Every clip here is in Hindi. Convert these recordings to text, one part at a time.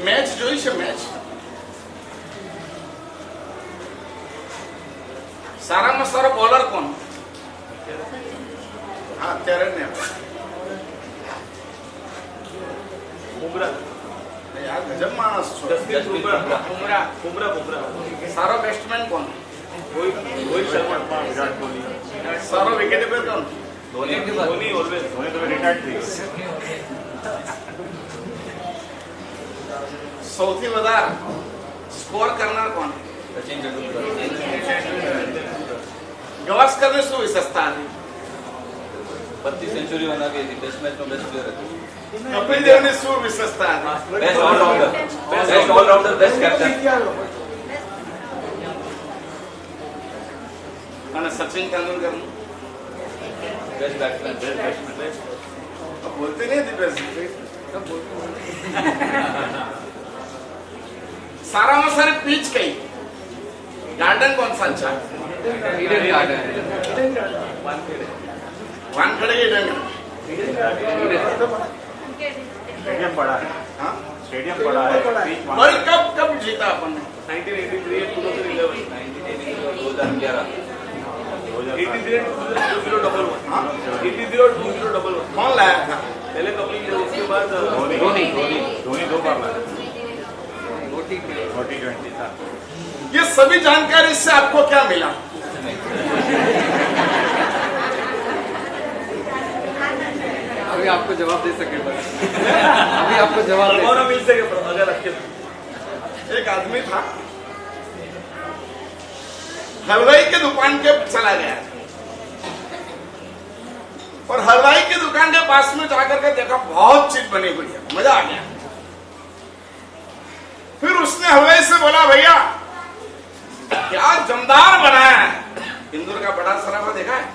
મેચ જોઈ છે મેચ સારામાં સારો બોલર કોણ? હા અત્યારે ને बुमराह यार गजब मानस છો. जसप्रीत बुमराह સારો બેટ્સમેન કોણ? रोहित शर्मा विराट कोहली સારો વિકેટ કીપર કોણ? धोनी ऑलवेज धोनी तो रिटायर्ड थी સૌથી વધારે સ્કોર કરનાર કોણ? સચિન તેંડુલકર ગવાસ્કરની શું વિશેષતા હતી? 32 સેન્ચુરી બનાવી હતી. ટેસ્ટ મેચનો બેસ્ટ પ્લેયર હતો. કપિલ દેવની શું વિશેષતા હતી? Best all rounder best captain. અને સચિન તેંડુલકર બેસ્ટ બેટ્સમેન. બોલते नहीं थे वैसे. साराમાં સારી પીચ કઈ? ગાર્ડન कौन सा अच्छा? Eden garden. वानखेड़े के ईडन. स्टेडियम बड़ा है हाँ स्टेडियम बड़ा है पिच वर्ल्ड कप कब जीता अपन ने? 1983 2011 2011 हाँ? 2011 कौन लाया था? पहले कपिल देव उसके बाद धोनी. धोनी 2 बार लाया T20 था ये सभी जानकारी से आपको क्या मिला? अभी आपको जवाब दे सके अभी आपको जवाब दे और मिल सके अगर अच्छे एक आदमी था हलवाई के दुकान के चला गया और हलवाई की दुकान के पास में जाकर के देखा बहुत चीज बनी हुई है. मजा आ गया. फिर उसने हलवाई से बोला भैया क्या जमदार बनाया है. इंदौर का बड़ा सराफा देखा है?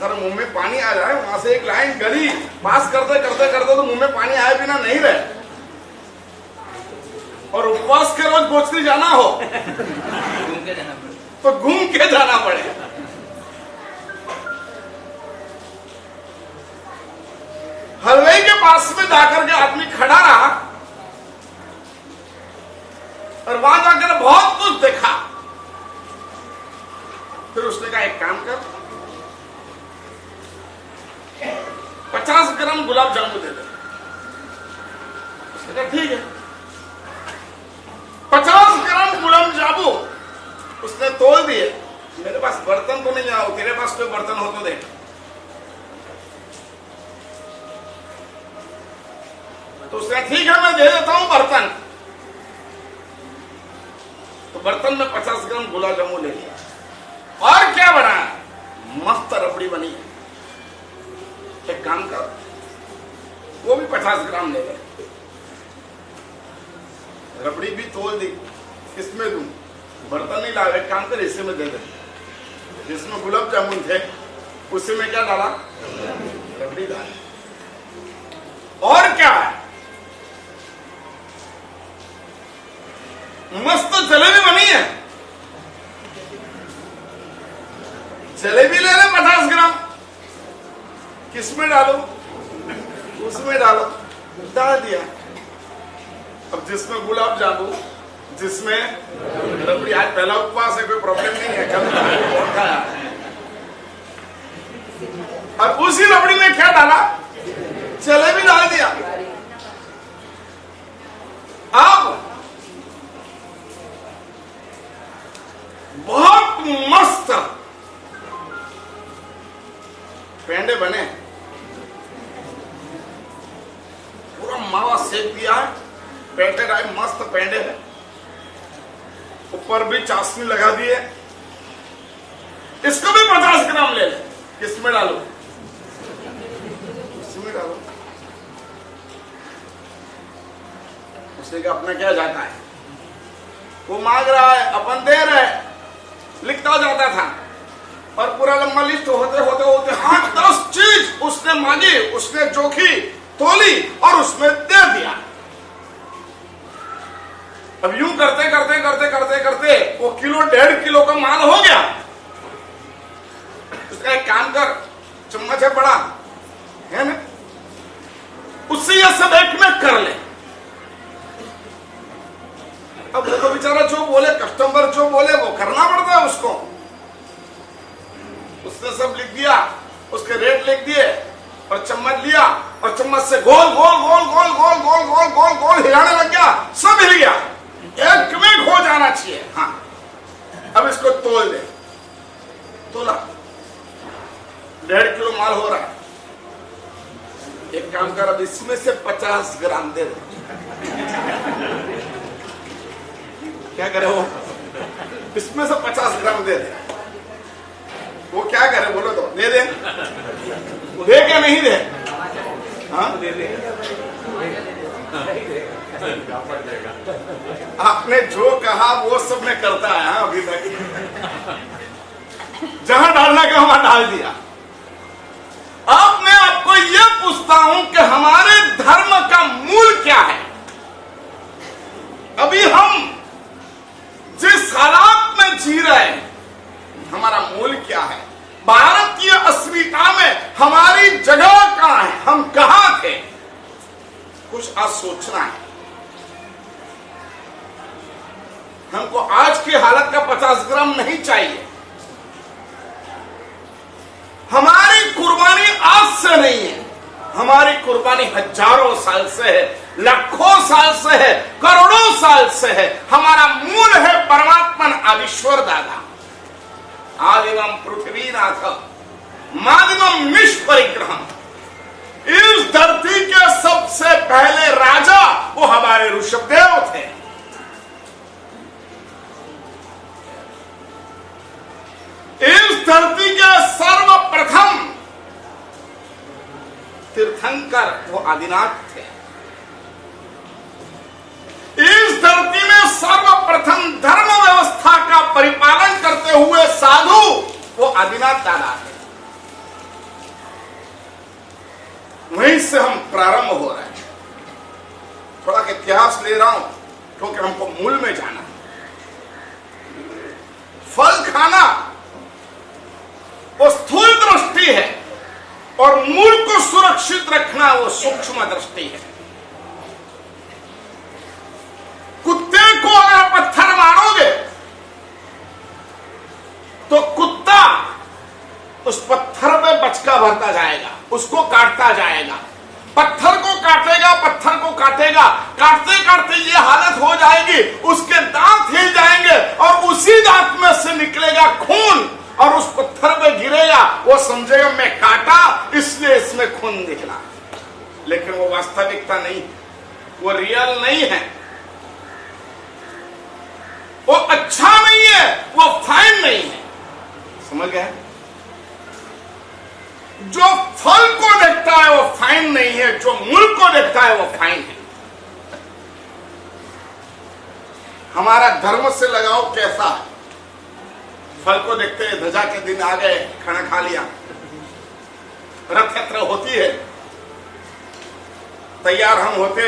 सर मुंह में पानी आ जाए. वहां से एक लाइन गली पास करते करते करते तो मुंह में पानी आए बिना नहीं रहे. और उपवास के रोज गोचरी जाना हो तो घूम के जाना पड़े. हलवाई के पास में जाकर के आदमी खड़ा रहा और वहां जाकर बहुत कुछ देखा. फिर उसने कहा एक काम कर 50 ग्राम गुलाब जामुन दे दे. उसने कहा ठीक है. 50 ग्राम गुलाब जामुन उसने तोल दिए. मेरे पास बर्तन तो नहीं आओ, तेरे पास कोई बर्तन हो तो दे. तो उसने ठीक है मैं दे देता हूं बर्तन. तो बर्तन में 50 ग्राम गुलाब जामुन ले लिया. और क्या बना? मस्त रबड़ी बनी. एक काम कर वो भी 50 ग्राम ले ले. रबड़ी भी तोल दी. किसमें दूं? बर्तन नहीं ला. एक काम कर इसी में दे दे. जिसमें गुलाब जामुन थे उसी में क्या डाला? रबड़ी डाली. और क्या है? मस्त जलेबी बनी है. जलेबी ले ले 50 ग्राम. किसमें डालो? उसमें डालो. डाल दिया. अब जिसमें गुलाब जामुन जिसमें रबड़ी. आज पहला उपवास है कोई प्रॉब्लम नहीं है. कल और खाया. और उसी रबड़ी में क्या डाला? जलेबी डाल दिया. अब बहुत मस्त पेंडे बने. पूरा मावा सेक दिया है. पेटे आए मस्त पेंडे है. ऊपर भी चाशनी लगा दिए. इसको भी 50 ग्राम ले ले. किसमें डालो? इसमें डालो. उसने कहा अपना क्या जाता है? वो मांग रहा है अपन दे रहे. लिखता जाता था और पूरा लंबा लिस्ट होते होते होते 8-10 चीज उसने मांगी. उसने जोखी तोली और उसमें दे दिया. अब यूं करते करते करते करते करते वो किलो 1.5 किलो का माल हो गया. उसका एक काम कर चम्मच है बड़ा है ना उससे ये सब एक में कर ले. अब वो तो बेचारा जो बोले, कस्टमर जो बोले वो करना पड़ता है उसको। उसने सब लिख दिया, उसके रेट लिख दिए और चम्मच लिया और चम्मच से गोल गोल गोल गोल गोल गोल गोल गोल गोल हिलाने लग गया, सब हिल गया, एक में हो जाना चाहिए। हाँ, अब इसको तोल दे, तोला 1.5 किलो माल हो रहा है। एक काम कर, अब इसमें से 50 ग्राम दे दे। क्या करे वो? इसमें से 50 ग्राम दे दे। वो क्या करे बोलो तो? दे दे, दे क्या नहीं दे? हाँ दे दे। आपने जो कहा वो सब में करता है। हाँ, अभी तक जहां डालना का वहां डाल दिया। अब मैं आपको यह पूछता हूं कि हमारे धर्म का मूल क्या है? अभी हम जिस हालात में जी रहे हैं, हमारा मूल क्या है? भारतीय अस्मिता में हमारी जगह कहां है? हम कहां थे? कुछ आज सोचना है। हमको आज की हालत का 50 ग्राम नहीं चाहिए। हमारी कुर्बानी आज से नहीं है, हमारी कुर्बानी हजारों साल से है, लाखों साल से है, करोड़ों साल से है। हमारा मूल है परमात्मन आदिश्वर दादा। आदिवम पृथ्वीनाथ मादिवम निष्परिग्रहम। इस धरती के सबसे पहले राजा वो हमारे ऋषभदेव थे। इस धरती के सर्वप्रथम तीर्थंकर वो आदिनाथ थे। इस धरती में सर्वप्रथम धर्म व्यवस्था का परिपालन करते हुए साधु वो आदिनाथ दादा थे। वहीं से हम प्रारंभ हो रहे हैं। थोड़ा इतिहास ले रहा हूं क्योंकि हमको मूल में जाना है। फल खाना वो स्थूल दृष्टि है और मूल को सुरक्षित रखना वो सूक्ष्म दृष्टि है। कुत्ते को अगर पत्थर मारोगे तो कुत्ता उस पत्थर में बचका भरता जाएगा, उसको काटता जाएगा, पत्थर को काटेगा, पत्थर को काटेगा, काटते काटते ये हालत हो जाएगी, उसके दांत हिल जाएंगे और उसी दांत में से निकलेगा खून और उस पत्थर पे गिरेगा। वो समझेगा मैं काटा इसलिए इसमें खून निकला, लेकिन वो वास्तविकता नहीं, वो रियल नहीं है, वो अच्छा नहीं है, वो फाइन नहीं है। समझ गए? जो फल को देखता है वो फाइन नहीं है, जो मूल को देखता है वो फाइन है। हमारा धर्म से लगाव कैसा है? फल को देखते हैं, ध्वजा के दिन आ गए, खाना खा लिया, रथ यात्रा होती है, तैयार हम होते,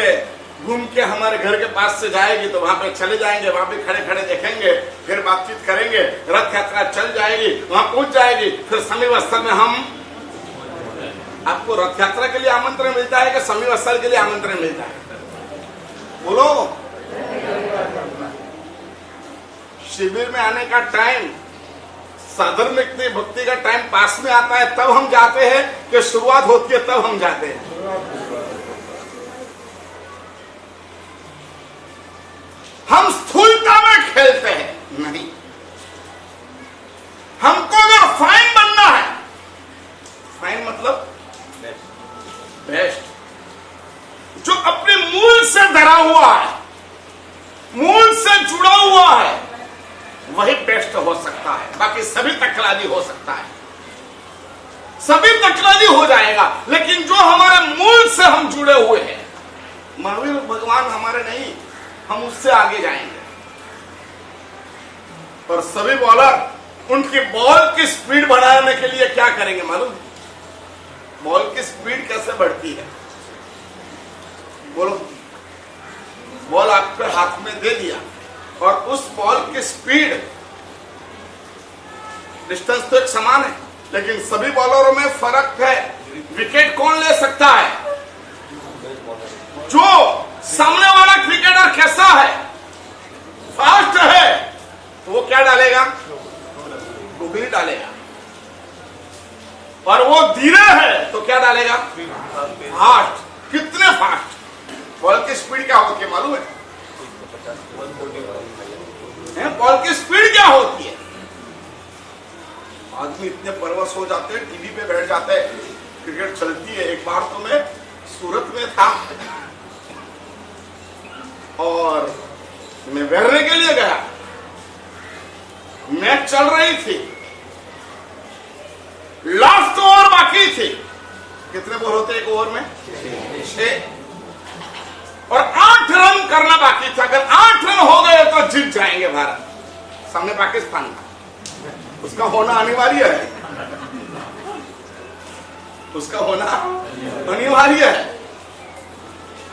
घूम के हमारे घर के पास से जाएगी तो वहां पे चले जाएंगे, वहां पे खड़े खड़े देखेंगे, फिर बातचीत करेंगे, रथ यात्रा चल जाएगी, वहां पहुंच जाएगी, फिर समीप स्थल में हम। आपको रथ यात्रा के लिए आमंत्रण मिलता है कि समीप स्थल के लिए आमंत्रण मिलता है? बोलो। शिविर में आने का टाइम, साधन भक्ति का टाइम पास में आता है तब हम जाते हैं कि शुरुआत होती है तब हम जाते हैं? हम स्थूलता में खेलते हैं नहीं। हमको अगर फाइन बनना है, फाइन मतलब बेस्ट, जो अपने मूल से धरा हुआ है, मूल से जुड़ा हुआ है, वही बेस्ट हो सकता है। बाकी सभी तकलादी हो सकता है, सभी तकलादी हो जाएगा, लेकिन जो हमारे मूल से हम जुड़े हुए हैं, महावीर भगवान हमारे नहीं, हम उससे आगे जाएंगे। और सभी बॉलर उनकी बॉल की स्पीड बढ़ाने के लिए क्या करेंगे मालूम? बॉल की स्पीड कैसे बढ़ती है? बोलो। बॉल आपके हाथ में दे दिया और उस बॉल की स्पीड, डिस्टेंस तो एक समान है, लेकिन सभी बॉलरों में फर्क है। विकेट कौन ले सकता है? जो सामने वाला क्रिकेटर कैसा है फास्ट है तो वो क्या डालेगा? गूगली डालेगा। और वो धीरे है तो क्या डालेगा? फास्ट। कितने फास्ट? बॉल की स्पीड क्या होती है मालूम है? बॉल की स्पीड क्या होती है? आदमी इतने परवश हो जाते हैं, टीवी पे बैठ जाते हैं, क्रिकेट चलती है। एक बार तो मैं सूरत में था और मैं बहरने के लिए गया, मैच चल रही थी, लास्ट ओवर बाकी थी। कितने बॉल होते एक ओवर में? 6। और 8 रन करना बाकी था। अगर 8 रन हो गए तो जीत जाएंगे भारत। सामने पाकिस्तान का, उसका होना अनिवार्य है, उसका होना अनिवार्य है।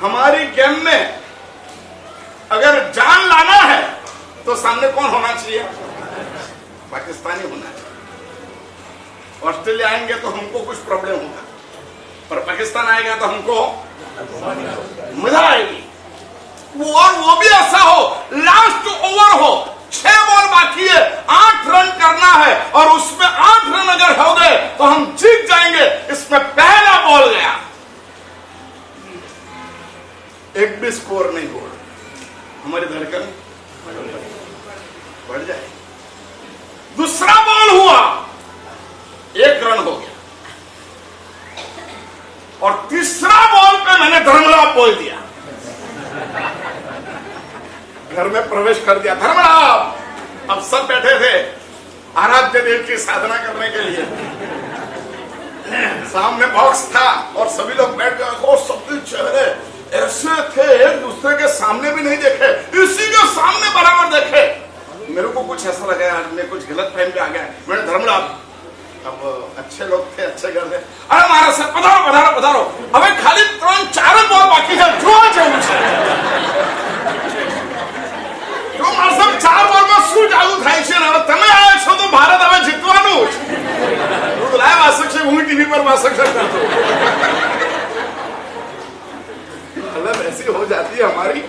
हमारी गेम में अगर जान लाना है तो सामने कौन होना चाहिए? पाकिस्तानी होना चाहिए। ऑस्ट्रेलिया आएंगे तो हमको कुछ प्रॉब्लम होगा, पर पाकिस्तान आएगा तो हमको मजा आएगी। और वो भी ऐसा हो, लास्ट ओवर हो, 6 बॉल बाकी है, 8 रन करना है और उसमें 8 रन अगर हो गए तो हम जीत जाएंगे। इसमें पहला बॉल गया, एक भी स्कोर नहीं हुआ, हमारी धड़कन बढ़ जाए। दूसरा बॉल हुआ, 1 रन हो गया। और तीसरा बॉल पे मैंने धर्मलाभ बोल दिया, घर में प्रवेश कर दिया। धर्मलाभ। अब सब बैठे थे आराध्य देव की साधना करने के लिए, सामने बॉक्स था और सभी लोग बैठ गए और सबके चेहरे ऐसे थे, एक दूसरे के सामने भी नहीं देखे, इसी के सामने बराबर देखे। मेरे को कुछ ऐसा लगा यार मैं कुछ गलत फहम पे आ गया। मैंने धर्मलाभ, अब अच्छे लोग थे, अच्छे घर थे, अरे महाराज सर पधारो पधारो पधारो, अबे खाली 3-4 बॉल बाकी है, जो છે તો મારા સાહેબ 4 બોલમાં શું ચાલુ થાય છે ને હવે તમે આવ્યા છો તો ભારત હવે જીતવાનું જ। હું લાઈવ વાસક છે, હું ટીવી પર વાસક કરતો। हालत ऐसी हो जाती है हमारी,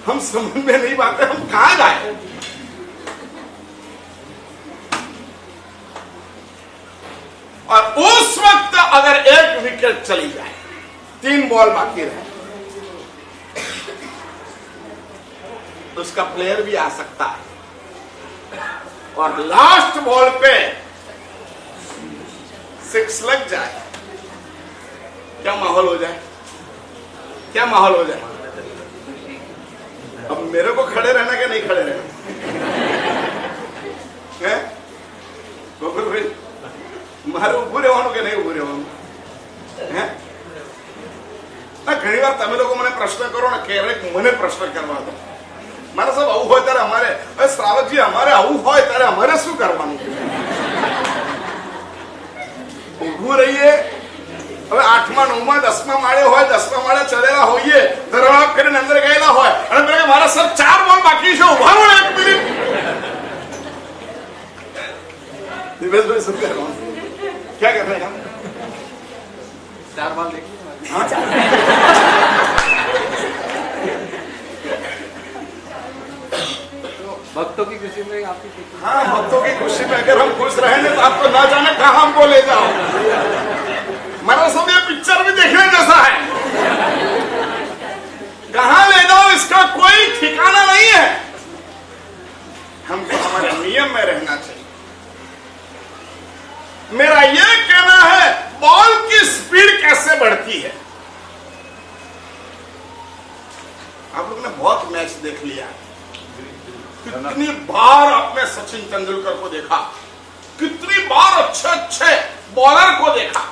हम समझ में नहीं पाते हम कहां जाए। और उस वक्त अगर 1 विकेट चली जाए, 3 बॉल बाकी रहे, तो उसका प्लेयर भी आ सकता है और लास्ट बॉल पे 6 लग जाए, क्या माहौल हो जाए? क्या माहौल हो जाए? अब मेरे को खड़े रहना क्या नहीं खड़े रहना है? गोकुल भाई મારે ઉભું રહેવાનું કે નહીં ઉભું રહેવાનું? હે ઘણી વાર તમે લોકો મને પ્રશ્ન કરો ને, ક્યારેક મને પ્રશ્ન કરવા દો, મારા સાહેબ આવું હોય ત્યારે અમારે, હવે શ્રાવકજી અમારે આવું હોય ત્યારે અમારે શું કરવાનું? ઉભું રહીએ। હવે 8મા 9મા 10મા માળે હોય, 10મા માળે ચડેલા હોઈએ, ધરવાપ કરીને અંદર ગયેલા હોય અને પેલા મારા સાહેબ 4 બોલ બાકી છે, ઉભા રહો 1 મિનિટ। દિવેશભાઈ શું કરવાનું? क्या कर रहे हैं हम? 4 बॉल देखिए। हाँ? भक्तों की खुशी में आपकी खुशी। हाँ, भक्तों की खुशी में अगर हम खुश रहेंगे तो आपको ना जाने कहां हमको ले जाओ। मेरा सब ये पिक्चर भी देखने जैसा है, कहां ले जाओ इसका कोई ठिकाना नहीं है। हमको हमारे नियम में रहना चाहिए। मेरा यह कहना है, बॉल की स्पीड कैसे बढ़ती है? आप लोग ने बहुत मैच देख लिया, कितनी बार आपने सचिन तेंदुलकर को देखा, कितनी बार अच्छे अच्छे बॉलर को देखा।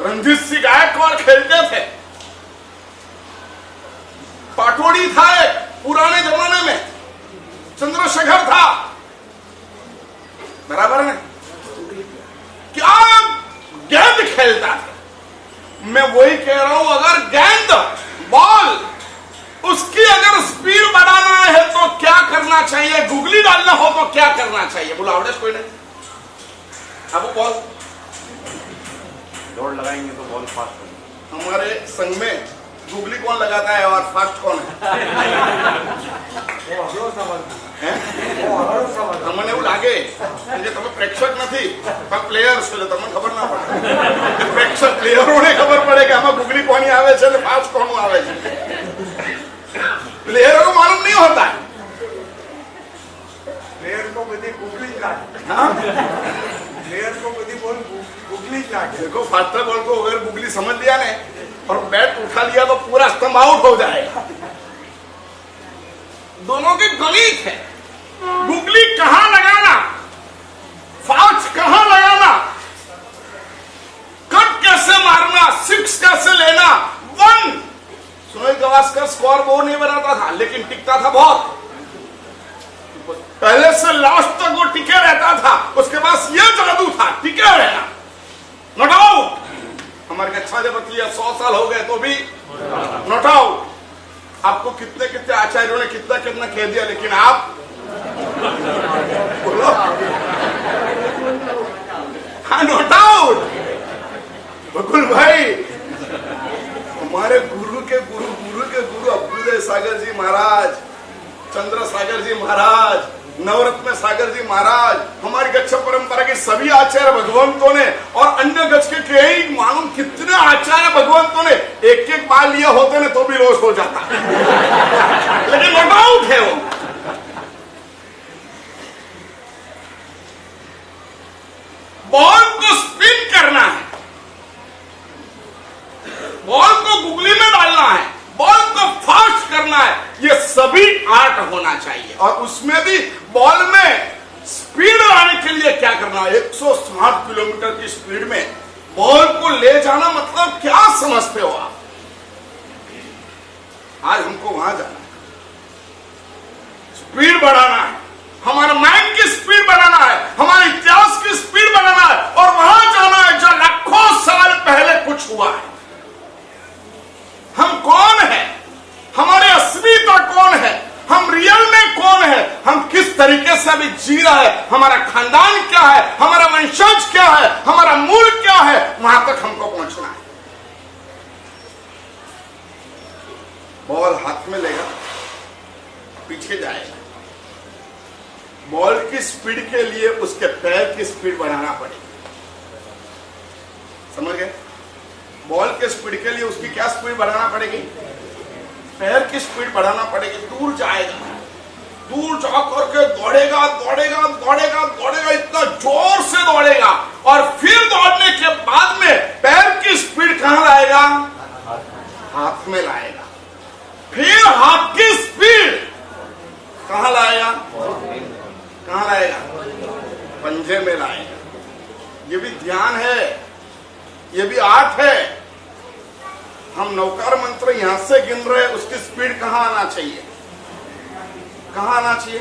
रणजीत सिंह गायकवाड़ खेलते थे, पाटोड़ी था एक पुराने जमाने में, चंद्रशेखर था, बराबर है? क्या गेंद खेलता था। मैं वही कह रहा हूं, अगर गेंद बॉल उसकी अगर स्पीड बढ़ाना है तो क्या करना चाहिए? गुगली डालना हो तो क्या करना चाहिए? बोला आवड़ेश कोई नहीं। अब बॉल दौड़ लगाएंगे तो बॉल फास्ट होगी। हमारे संघ में गुगली कौन लगाता है और फास्ट कौन है? તમને એવું લાગે કે તમે પ્રેક્ષક નથી પણ પ્લેયર છો એટલે તમને ખબર ના પડે. પ્રેક્ષક પ્લેયરોને ખબર પડે કે આમાં ગુગલી કોની આવે છે અને ફાસ્ટ કોનું આવે છે. પ્લેયરો को मालूम नहीं होता है. प्लेयर को बधी गुगली ज लागे. हाँ? प्लेयर को बधी बॉल गुगली ज लागे. देखो फास्टर बॉल को अगर गुगली समझ लिया ने और बैट उठा लिया तो पूरा स्तंभ आउट हो जाएगा. दोनों के गणित है. गुगली कहां लगाना, फास्ट कहां लगाना, कट कैसे मारना, सिक्स कैसे लेना. One Sunil Gavaskar score board नहीं बनाता था लेकिन टिकता था बहुत. पहले से लास्ट तक वो टिके रहता था. उसके पास ये जादू था टिके रहना. Not out. हमारे अच्छा जब 100 साल हो गए तो भी नॉट आउट. आपको कितने कितने आचार्यों ने कितना कितना कह दिया लेकिन आप बोलो. हाँ नॉट आउट. बकुल भाई हमारे गुरु के गुरु गुरु के गुरु अभ्युदय सागर जी महाराज, चंद्र सागर जी महाराज, नवरत्न सागर जी महाराज, हमारी गच्छ परंपरा के सभी आचार्य भगवंतों ने और अन्य गच्छ के कई मालूम कितने आचार्य भगवंतों ने एक एक बार लिया होते ने तो भी रोज हो जाता. लेकिन नॉट आउट है वो. बॉल को स्पिन करना है, बॉल को गुगली में डालना है, बॉल को फास्ट करना है. ये सभी आर्ट होना चाहिए. और उसमें भी बॉल में स्पीड लाने के लिए क्या करना है. 160 किलोमीटर की स्पीड में बॉल को ले जाना मतलब क्या समझते हो आप? आज हमको वहां जाना है, स्पीड बढ़ाना है, हमारे माइंड की स्पीड बढ़ाना है, हमारे इतिहास की स्पीड बढ़ाना है और वहां जाना है जो लाखों साल पहले कुछ हुआ है. हम कौन है, हमारी अस्मिता कौन है, हम रियल में कौन है, हम किस तरीके से अभी जी रहा है, हमारा खानदान क्या है, हमारा वंशज क्या है, हमारा मूल क्या है, वहां तक हमको पहुंचना है. बॉल हाथ में लेगा, पीछे जाएगा. बॉल की स्पीड के लिए उसके पैर की स्पीड बढ़ाना पड़ेगी. समझ गए? बॉल के स्पीड के लिए उसकी क्या स्पीड बढ़ाना पड़ेगी? पैर की स्पीड बढ़ाना पड़ेगी. दूर जाएगा, दूर जा करके दौड़ेगा दौड़ेगा दौड़ेगा दौड़ेगा, इतना जोर से दौड़ेगा और फिर दौड़ने के बाद में पैर की स्पीड कहां लाएगा? हाथ में लाएगा. फिर हाथ की स्पीड कहां लाएगा? कहां लाएगा? पंजे में लाएगा. ये भी ध्यान है, ये भी आर्ट है. हम नौकार मंत्र यहां से गिन रहे हैं, उसकी स्पीड कहां आना चाहिए? कहां आना चाहिए?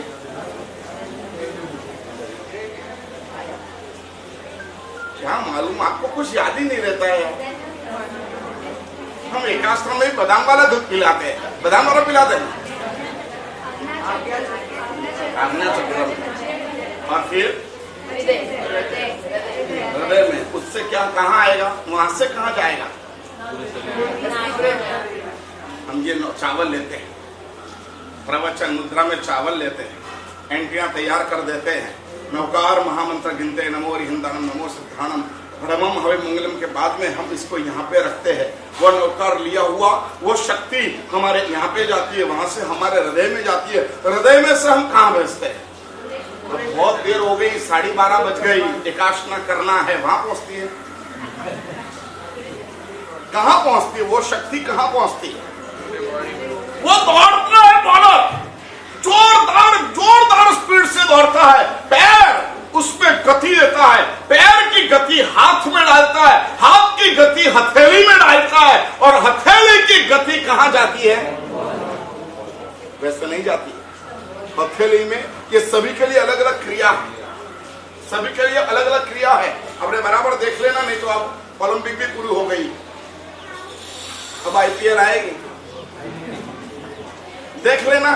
क्या मालूम, आपको कुछ याद ही नहीं रहता है. हम एकाश्रम में बादाम वाला दूध पिलाते हैं, बादाम वाला पिलाते हैं और फिर हृदय में. उससे क्या कहां आएगा? वहां से कहां जाएगा? हम ये चावल लेते हैं, प्रवचन मुद्रा में चावल लेते हैं, एंट्रियां तैयार कर देते हैं, नौकार महामंत्र गिनते हैं, नमो रिहिंदानम नमो सिद्धानम धर्मम हवे मंगलम के बाद में हम इसको यहाँ पे रखते हैं. वो नौकार लिया हुआ वो शक्ति हमारे यहाँ पे जाती है, वहां से हमारे हृदय में जाती है. हृदय में से हम कहाँ भेजते हैं? अब बहुत देर हो गई, 12:30 बज गई, एकाशना करना है, वहां पहुंचती है. कहां पहुंचती है वो शक्ति? कहां पहुंचती है? वो दौड़ता है बॉलर, जोरदार जोरदार स्पीड से दौड़ता है. पैर उसमें गति देता है, पैर की गति हाथ में डालता है, हाथ की गति हथेली में डालता है और हथेली की गति कहां जाती है? वैसे नहीं जाती. हथेली में ये सभी के लिए अलग अलग क्रिया है, सभी के लिए अलग अलग क्रिया है. अपने बराबर देख लेना, नहीं तो अब ओलंपिक भी पूरी हो गई, अब आईपीएल आएगी. देख लेना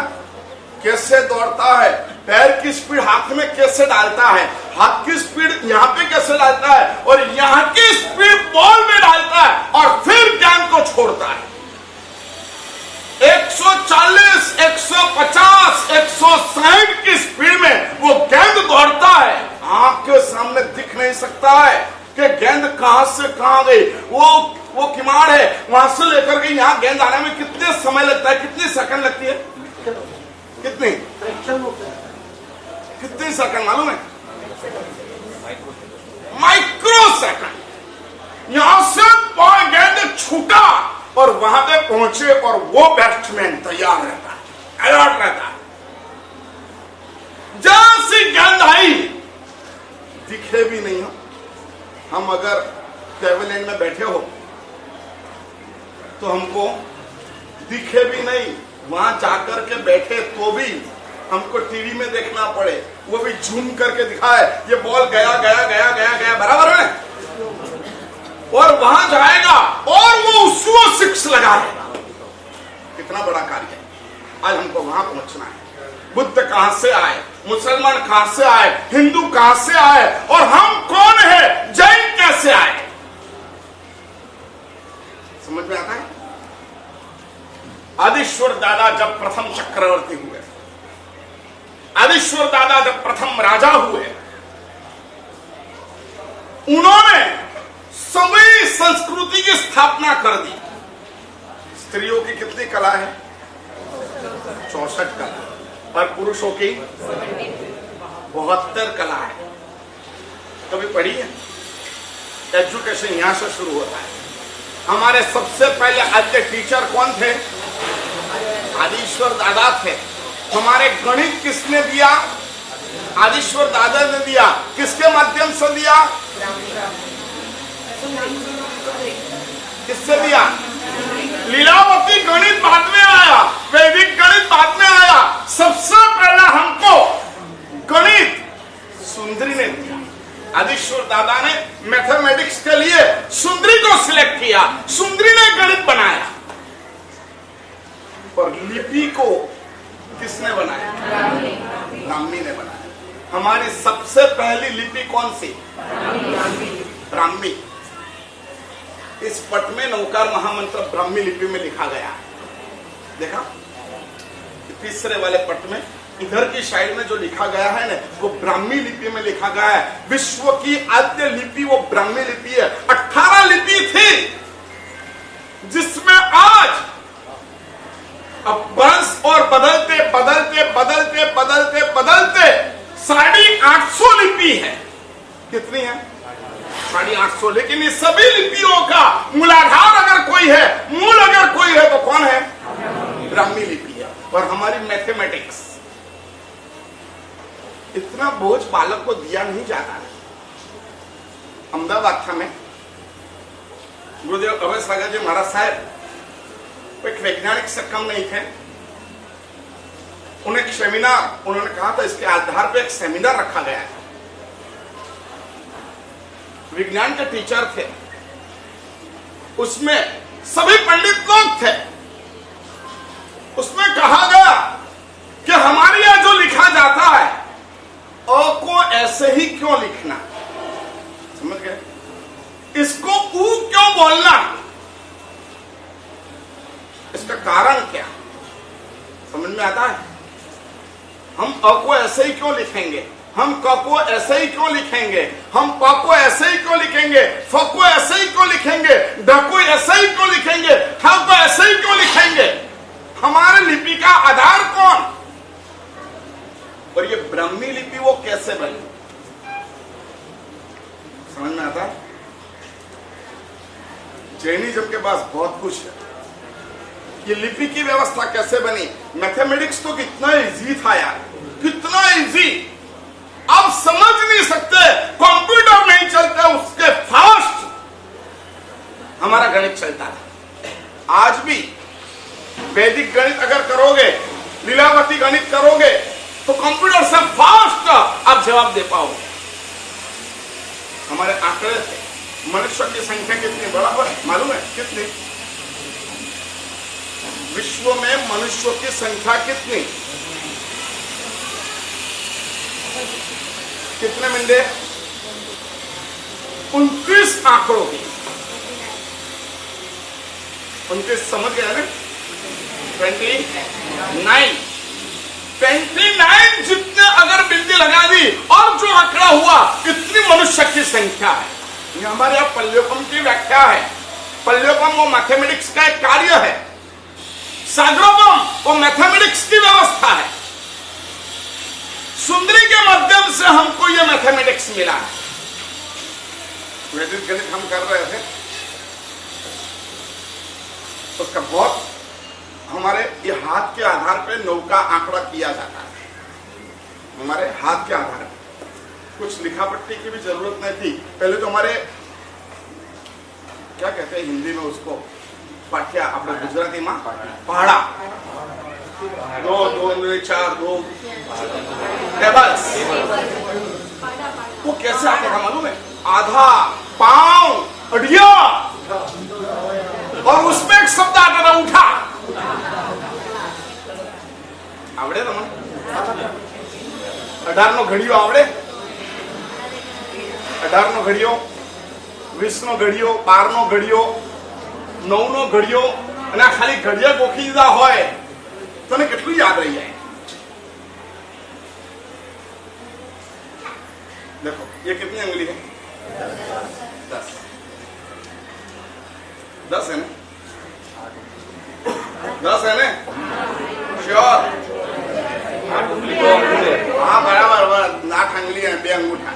कैसे दौड़ता है, पैर की स्पीड हाथ में कैसे डालता है, हाथ की स्पीड यहाँ पे कैसे डालता है और यहाँ की स्पीड बॉल में डालता है और फिर ज्ञान को छोड़ता है. है कि गेंद कहां से कहां गई। वो किमाड़ है, वहां से लेकर के यहां गेंद आने में कितने समय लगता है, कितनी सेकंड लगती है, कितनी सेकंड मालूम है? Micro second. यहां से बॉल गेंद छूटा और वहां पे पहुंचे और वो बैट्समैन तैयार रहता है, अलर्ट रहता है। जैसी गेंद आई दिखे भी नहीं हो, हम अगर पेवेलियन में बैठे हो तो हमको दिखे भी नहीं, वहां जाकर के बैठे तो भी हमको टीवी में देखना पड़े, वो भी झूम करके दिखाए ये बॉल गया गया गया गया गया, बराबर है। और वहां जाएगा और वो उसको 6 लगाएगा। कितना बड़ा कार्य है, आज हमको वहां पहुंचना है। बुद्ध कहां से आए, मुसलमान कहां से आए, हिंदू कहां से आए और हम कौन है, जैन कैसे आए, समझ में आता है? आदिश्वर दादा जब प्रथम चक्रवर्ती हुए, आदिश्वर दादा जब प्रथम राजा हुए, उन्होंने सभी संस्कृति की स्थापना कर दी। स्त्रियों की कितनी कला है, 64 कला, और पुरुषों की 72 कला है। कभी पढ़ी है? एजुकेशन यहां से शुरू होता है। हमारे सबसे पहले आद्य टीचर कौन थे? आदिश्वर दादा थे। हमारे गणित किसने दिया? आदिश्वर दादा ने दिया। किसके माध्यम से दिया? किससे दिया? लीलावती गणित बाद में आया, वैदिक गणित बाद में आया। सबसे पहला हमको गणित सुंदरी ने दिया। आदिश्वर दादा ने मैथमेटिक्स के लिए सुंदरी को सिलेक्ट किया, सुंदरी ने गणित बनाया। और लिपि को किसने बनाया? ब्राह्मी ने बनाया। हमारी सबसे पहली लिपि कौन सी? ब्राह्मी। इस पट में नौकार महामंत्र ब्राह्मी लिपि में लिखा गया है, देखा? तीसरे वाले पट में इधर की साइड में जो लिखा गया है ना, वो ब्राह्मी लिपि में लिखा गया है। विश्व की आद्य लिपि वो ब्राह्मी लिपि है। 18 लिपि थी जिसमें आज अब वंश और बदलते बदलते बदलते बदलते बदलते 850 लिपि है। कितनी है? 850। लेकिन इस सभी लिपियों का मूलाधार अगर कोई है, मूल अगर कोई है, तो कौन है? ब्राह्मी लिपि है। और हमारी मैथमेटिक्स, इतना बोझ बालक को दिया नहीं जाता है। अहमदाबाद था में गुरुदेव अभय सागर जी महाराज साहब एक वैज्ञानिक से कम नहीं थे। उन्हें एक सेमिनार, उन्होंने कहा था इसके आधार पर एक सेमिनार रखा गया है। विज्ञान के टीचर थे, उसमें सभी पंडित लोग थे। उसमें कहा गया कि हमारे यहां जो लिखा जाता है, अ को ऐसे ही क्यों लिखना, समझ गए? इसको ऊ क्यों बोलना, इसका कारण क्या समझ में आता है? हम अ को ऐसे ही क्यों लिखेंगे, हम क को ऐसे ही क्यों लिखेंगे, हम प को ऐसे ही क्यों लिखेंगे, फ को ऐसे ही क्यों लिखेंगे, ड को ऐसे ही क्यों लिखेंगे, ठ को ऐसे ही क्यों लिखेंगे? हमारे लिपि का आधार कौन? और ये ब्राह्मी लिपि वो कैसे बनी, समझ में आता है? जैनिज्म के पास बहुत कुछ है। ये लिपि की व्यवस्था कैसे बनी? मैथमेटिक्स तो कितना इजी था यार, कितना इजी, आप समझ नहीं सकते। कंप्यूटर नहीं चलता उसके फास्ट हमारा गणित चलता था। आज भी वैदिक गणित अगर करोगे, लीलावती गणित करोगे, तो कंप्यूटर से फास्ट आप जवाब दे पाओगे। हमारे आंकड़े थे, मनुष्य की संख्या कितनी बराबर है मालूम है? कितनी? विश्व में मनुष्यों की संख्या कितनी? कितने मिनटे? 29 आंकड़ों की। 29 समझ गया ना? 29 29 जितने अगर बिल्ली लगा दी और जो आंकड़ा हुआ इतनी मनुष्य की संख्या है। ये हमारे यहाँ पल्योकम की व्याख्या है। पल्योकम वो मैथमेटिक्स का एक कार्य है, सागरोपम वो मैथमेटिक्स की व्यवस्था है। सुंदरी के माध्यम से हमको ये मैथमेटिक्स मिला है। वैदिक गणित हम कर रहे थे, उसका बहुत हमारे ये हाथ के आधार पे 9 का आंकड़ा किया जाता है। हमारे हाथ के आधार पे कुछ लिखा पट्टी की भी जरूरत नहीं थी। पहले तो हमारे क्या कहते हैं हिंदी में उसको, पाठ्या, अपने गुजराती में पहाड़ा, 2 2 4 2 टेबल्स, वो कैसे आता था मालूम है? आधा, पांव, अड़िया, और उसमें एक शब्द आता था उठा। आवड़े તમને 18 નો ઘડિયો આવડે? 18 નો ઘડિયો, 20 નો ઘડિયો, 12 નો ઘડિયો, 9 નો ઘડિયો, અને આ ખાલી ઘડિયા ગોખી દીધા હોય તને કેટલું યાદ રહી જાય? देखो ये कितनी अंगुली है? 10 10 है ना? 10 है ना? श्योर? हाँ बराबर, 8 આંગળી અને 2 અંગૂઠા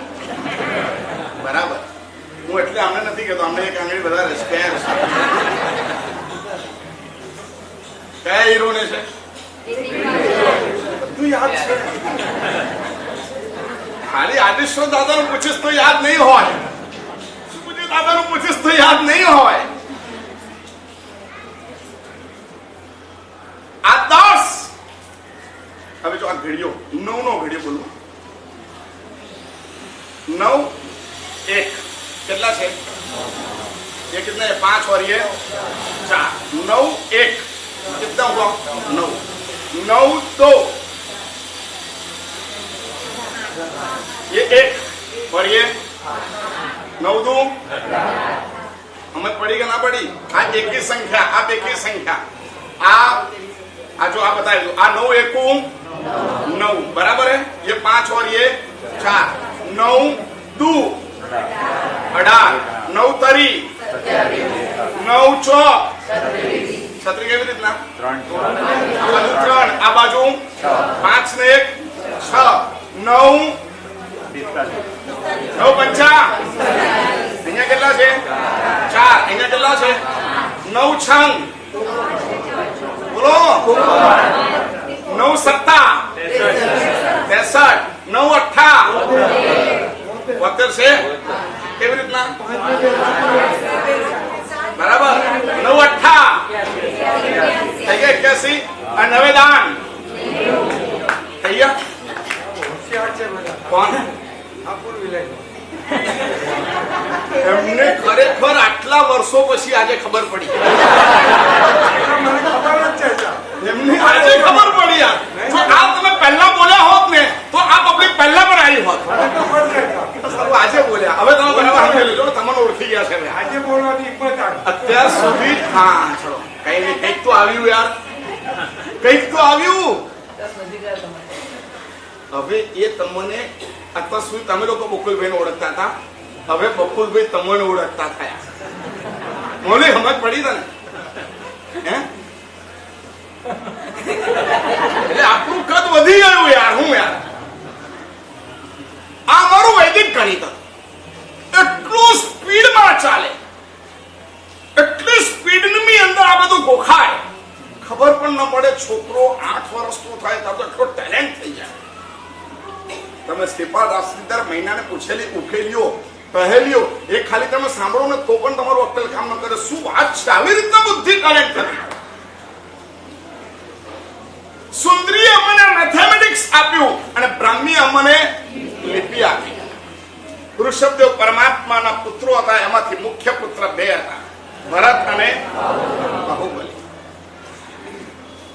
બરાબર। હું એટલે અમને નથી કહેતો, અમને એક આંગળી વધારે સ્પેર છે। કયા હીરોને છે? બધું યાદ છે। ખાલી આદેશ્વર દાદાનું પૂછીશ તો યાદ નહીં હોય, સુખજી દાદાનું પૂછીશ તો યાદ નહીં હોય। આ 10 હવે જો આ ઘડિયો 9 નો ઘડિયો બોલો, 9 1 कितना है? ये कितना है? 5 और ये 4, 9 1 कितना हुआ? 9 9 2 ये 1 और ये 9 2 हमें पड़ी कि ना पड़ी? आज एक ही संख्या, आप एक ही संख्या, आ जो आप बताए आ 9 1 9 बराबर है। ये 5 और ये 4, 9 2 18, 9 તરી 9 ચોક 36 કેવી રીતના? 3 આ બાજુ 5 ને 1 6 9 9 પંચા અહીંયા કેટલા છે? 4 અહીંયા કેટલા છે? 9 છંગ બોલો, 9 સત્તા 63, 9 અઠ્ઠા 72 છે કેવી રીતના? બરાબર 9 અઠ્ઠા થઈ ગયા 81 અને 9 દાન થઈ ગયા। કોણ? એમને ખરેખર આટલા વર્ષો પછી આજે ખબર પડી, એમને આજે ખબર પડી યાર। જો આ તમે પહેલા બોલ્યા હોત ને તો આ પબ્લિક પહેલા પર આવી હોત। આજે બોલ્યા, હવે તમે બરાબર સમજી લેજો, તમને ઓળખી ગયા છે આજે બોલવાની હિંમત આવી અત્યાર સુધી। હા ચલો કઈ નહીં, કંઈક તો આવ્યું યાર, કંઈક તો આવ્યું। હવે એ તમને અત્યાર સુધી તમે લોકો બકુલભાઈને ઓળખતા હતા, હવે બકુલભાઈ તમને ઓળખતા થયા। મોલી સમજ પડી તને? હે એટલે આપણું કદ વધી ગયું યાર। હું યાર આ મારું વૈદિક ગણિત એટલું સ્પીડમાં ચાલે, એટલી સ્પીડની અંદર આ બધું ગોખાય, ખબર પણ ન પડે। છોકરો 8 વર્ષનો થાય તો એટલો ટેલેન્ટ થઈ જાય। તમે શ્રીપાલ દાસની દર મહિનાને પૂછેલી ઉકેલીઓ પહેલીઓ એ ખાલી તમે સાંભળો ને તો પણ તમારું અક્કલ કામ ન કરે। શું વાત છે? આવી રીતના બુદ્ધિ ટેલેન્ટ હતી। સુંદરીએ અમને મેથેમેટિક્સ આપ્યું અને બ્રાહ્મીએ અમને લિપિ આપી। ઋષભદેવ પરમાત્માના પુત્રો હતા, એમાંથી મુખ્ય પુત્ર 2 હતા, ભરત અને બાહુબલી।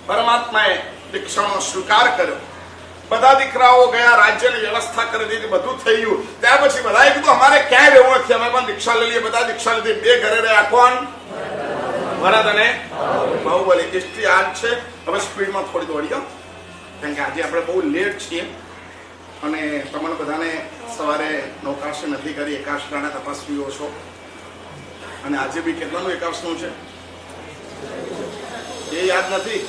પરમાત્માએ દીક્ષાનો સ્વીકાર કર્યો, બધા દીકરાઓ ગયા, રાજ્યની વ્યવસ્થા કરી દીધી, બધું થઈ ગયું। ત્યાર પછી બધાએ કીધું અમારે ક્યાંય રહેવું નથી, અમે પણ દીક્ષા લઈ લઈએ। બધા દીક્ષા લીધી, 2 ઘરે રહ્યા, કોણ? ભરત અને બાહુબલી। હિસ્ટ્રી આ છે। હવે સ્પીડમાં થોડી દોડી કારણ કે આજે આપણે બહુ લેટ છીએ અને તમને બધાને સવારે નૌકાશ નથી કરી. એકાદશીના તપસ્વીઓ છો અને આજે બી કેટલાનું એકાદશનું છે એ યાદ નથી.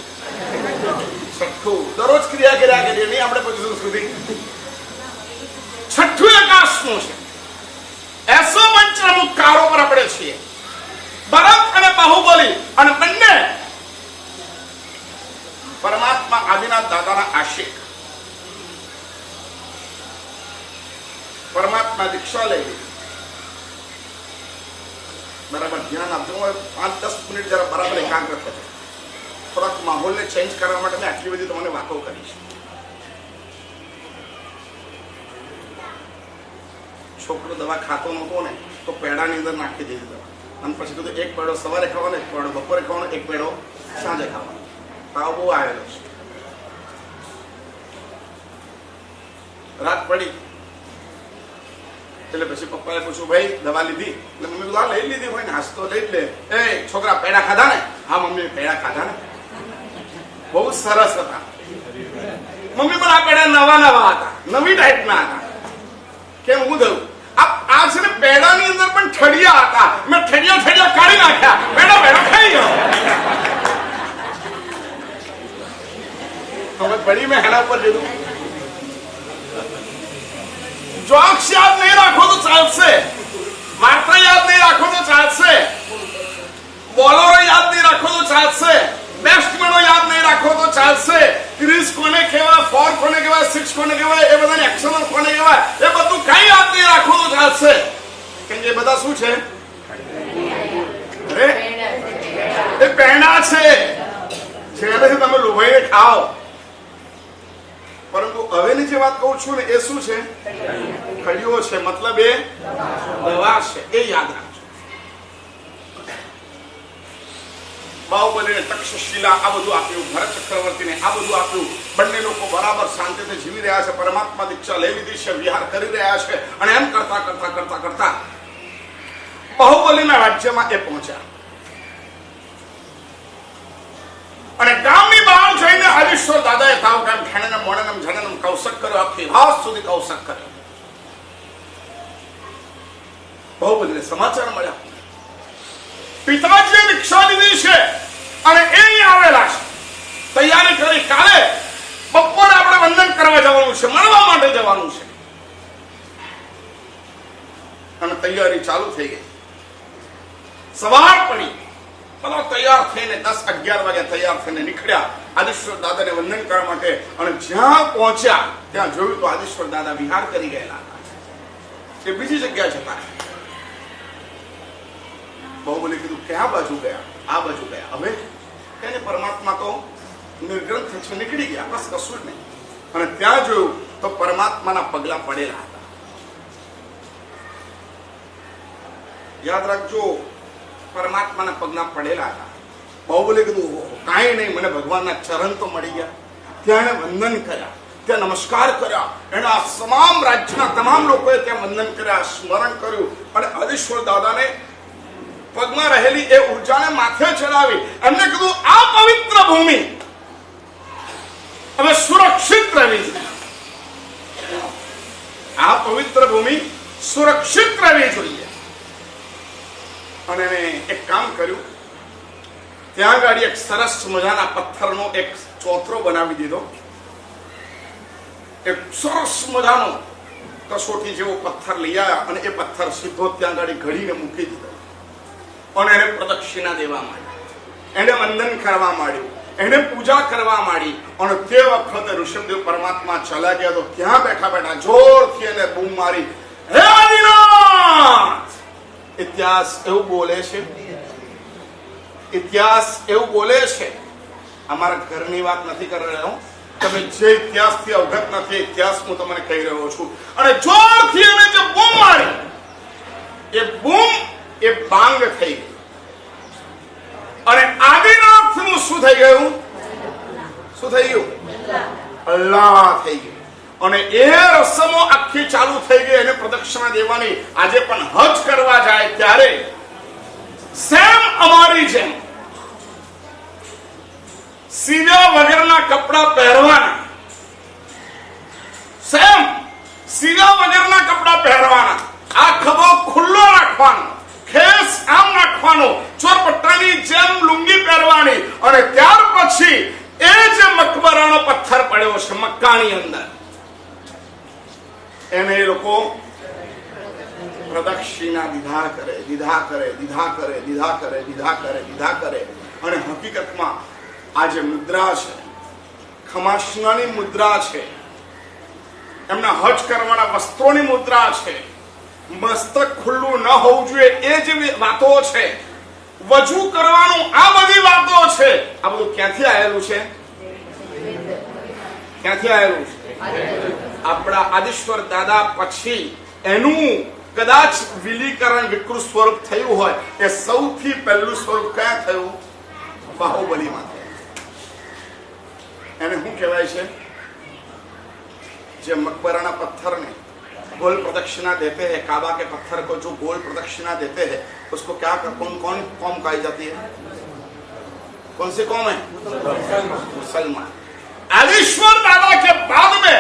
છઠ્ઠું દરરોજ ક્રિયા કર્યા કરીએ નહીં આપણે પછી સુધી. છઠ્ઠું એકાદશનું છે. એસો પંચમુખ કારો પર આપણે છીએ. ભરત અને બાહુબલી અને બંને પરમાત્મા આદિનાથ દાદાના આશિક. પરમાત્મા દીક્ષા લઈ લીધી. બરાબર ધ્યાન આપજો. 5-10 મિનિટ જરા બરાબર એકાગ્ર થશે. થોડાક માહોલને ચેન્જ કરવા માટે મેં આટલી બધી તમને વાતો કરીશ. છોકરો દવા ખાતો નહોતો ને તો પેડાની અંદર નાખી દીધી દવા અને પછી કીધું એક પેડો સવારે ખાવાનો, એક પેડો બપોરે ખાવાનો, એક પેડો સાંજે ખાવાનો. તાવ બહુ આવેલો છે. રાત પડી એટલે પછી પપ્પાએ પૂછ્યું ભાઈ દવા લીધી? એટલે મમ્મી કીધું હા લઈ લીધી હોય ને. હાસતો લઈ જ લે. એ છોકરા પેડા ખાધા ને? હા મમ્મી પેડા ખાધા ને. બહુ સરસ હતા મમ્મી, પણ આ પેડા નવા નવા હતા, નવી ટાઈપના હતા. કેમ હું દઉં આ છે ને પેડાની અંદર પણ ઠડિયા હતા. મેં ઠડિયા કાઢી નાખ્યા. પેડા ખાઈ ગયો. હવે પડી મેં હેના ઉપર લીધું. જોક્સ યાદ નહીં રાખો તો ચાલશે, વાર્તા યાદ નહીં રાખો તો ચાલશે, બોલરો યાદ નહીં રાખો તો ચાલશે, બેટ્સમેનો યાદ નહીં રાખો તો ચાલશે, ક્રીઝ કોને કહેવાય, ફોર કોને કહેવાય, સિક્સ કોને કહેવાય, એ બધાને એક્શનર કોને કહેવાય, એ બધું કઈ યાદ નહીં રાખો તો ચાલશે. કેમ કે એ બધા શું છે? અરે એ પહેણા છે જેનાથી તમે લોભાઈને ખાઓ. પરંતુ હવેની જે વાત કહું છું ને એ શું છે? ખડીઓ છે. મતલબ એ દવા છે. એ યાદ રાખજો. બાહુબલીને તક્ષશિલા આ બધું આપ્યું, ભરત ચક્રવર્તીને આ બધું આપ્યું. બંને લોકો બરાબર શાંતિથી જીવી રહ્યા છે. પરમાત્મા દીક્ષા લઈ લીધી છે, વિહાર કરી રહ્યા છે. અને એમ કરતા કરતા કરતા કરતા બાહુબલીના રાજ્યમાં એ પહોંચ્યા અને ગામની બહાર જઈને હરીશ્વર દાદાએ તાવ કામ ખેણનમ મોણનમ જનનમ કૌશક કર્યો. આખી રાત સુધી કૌશક કર્યો. બાહુબલીને સમાચાર મળ્યા પિતાજીએ દીક્ષા લીધી છે અને એ અહીં આવેલા છે. તૈયારી કરી. કાલે બપોરે આપણે વંદન કરવા જવાનું છે, મળવા માટે જવાનું છે. અને તૈયારી ચાલુ થઈ ગઈ. સવાર પડી. બધા તૈયાર થઈને 10-11 વાગે તૈયાર થઈને નીકળ્યા આદિશ્વર દાદાને વંદન કરવા માટે. અને જ્યાં પહોંચ્યા ત્યાં જોયું તો આદિશ્વર દાદા વિહાર કરી ગયેલા હતા. એ બીજી જગ્યાએ જતા. બાહુબલી કીધું કે આ બાજુ ગયા, આ બાજુ ગયા. હવે એને પરમાત્મા તો નિર્ગ્રંથ છે, નીકળી ગયા, બસ કશું જ નહીં. અને ત્યાં જોયું તો પરમાત્માના પગલા પડેલા હતા. યાદ રાખજો, પરમાત્માના પગલા પડેલા હતા. બાહુબલી કીધું કાંઈ નહીં, મને ભગવાનના ચરણ તો મળી ગયા. ત્યાં એને વંદન કર્યા, ત્યાં નમસ્કાર કર્યા. એના તમામ રાજ્યના તમામ લોકોએ ત્યાં વંદન કર્યા, સ્મરણ કર્યું. અને હરીશ્વર દાદાને પગમાં રહેલી એ ઉર્જાને માથે ચડાવી. એમને કીધું આ પવિત્ર ભૂમિ હવે સુરક્ષિત રહેવી જોઈએ. આ પવિત્ર ભૂમિ સુરક્ષિત રહેવી જોઈએ. અને એને એક કામ કર્યું. ત્યાં ગાડી એક સરસ મજાના પથ્થરનો એક ચોતરો બનાવી દીધો. એક સરસ મજાનો કસોટી જેવો પથ્થર લઈ આવ્યા અને એ પથ્થર સીધો ત્યાં ગાડી ઘડીને મૂકી દીધો. અને એને પ્રદક્ષિણા દેવા માંડી, એને વંદન કરવા માંડ્યું, એને પૂજા કરવા માંડી. અને તે વખતે ઋષભદેવ પરમાત્મા ચલા ગયા તો ત્યાં બેઠા બેઠા જોરથી એને બૂમ મારી, હે આદિનાથ! ઇતિહાસ એવું બોલે છે, ઇતિહાસ એવું બોલે છે. અમારા ઘરની વાત નથી કરી રહ્યો. તમે જે ઇતિહાસથી અવગત નથી, ઇતિહાસ હું તમને કહી રહ્યો છું. અને જોરથી એને જે બૂમ મારી, એ બૂમ એ બાંગ થઈ ગઈ. અને આદિનાથનું શું થઈ ગયું? શું થઈ ગયું? અલ્લાહ થઈ ગયું. અને એ રસમો આખી ચાલુ થઈ ગઈ. એને પ્રદક્ષિણા દેવાની. આજે પણ હજ કરવા જાય ત્યારે સેમ અમારી જેમ સીવ્યા વગરના કપડા પહેરવાના રાખવાનો, ચોરપટ્ટાની જેમ લુંગી પહેરવાની, અને ત્યાર પછી એ જે મકબરાનો પથ્થર પડ્યો છે મક્કાની અંદર, એને એ લોકો પ્રદક્ષિણા દીધા કરે, દીધા કરે, દીધા કરે, દીધા કરે, દીધા કરે, દીધા કરે. અને હકીકતમાં આ જે મુદ્રા છે, ખમાસનાની મુદ્રા છે, એમના હજ કરવાના વસ્ત્રોની મુદ્રા છે, મસ્તક ખુલ્લું ન હોવું જોઈએ એ જે વાતો છે, વજુ કરવાનું, આ બધી વાતો છે, આ બધું ક્યાંથી આવેલું છે? ક્યાંથી આવેલું છે? આપણા આદિશ્વર દાદા પછી એનું કદાચ વિલીકરણ વિકૃત સ્વરૂપ થયું હોય, એ સૌથી પહેલું સ્વરૂપ ક્યાં થયું? બાહુબલીમાં. એને શું કહેવાય છે? જે મकबराना पत्थर ने गोल प्रदक्षिणा देते हैं, काबा के पत्थर को जो गोल प्रदक्षिणा देते हैं, उसको क्या कौन कौन कौम कही जाती है? कौन सी कौम है? मुसलमान. आदिश्वर दादा के बाद में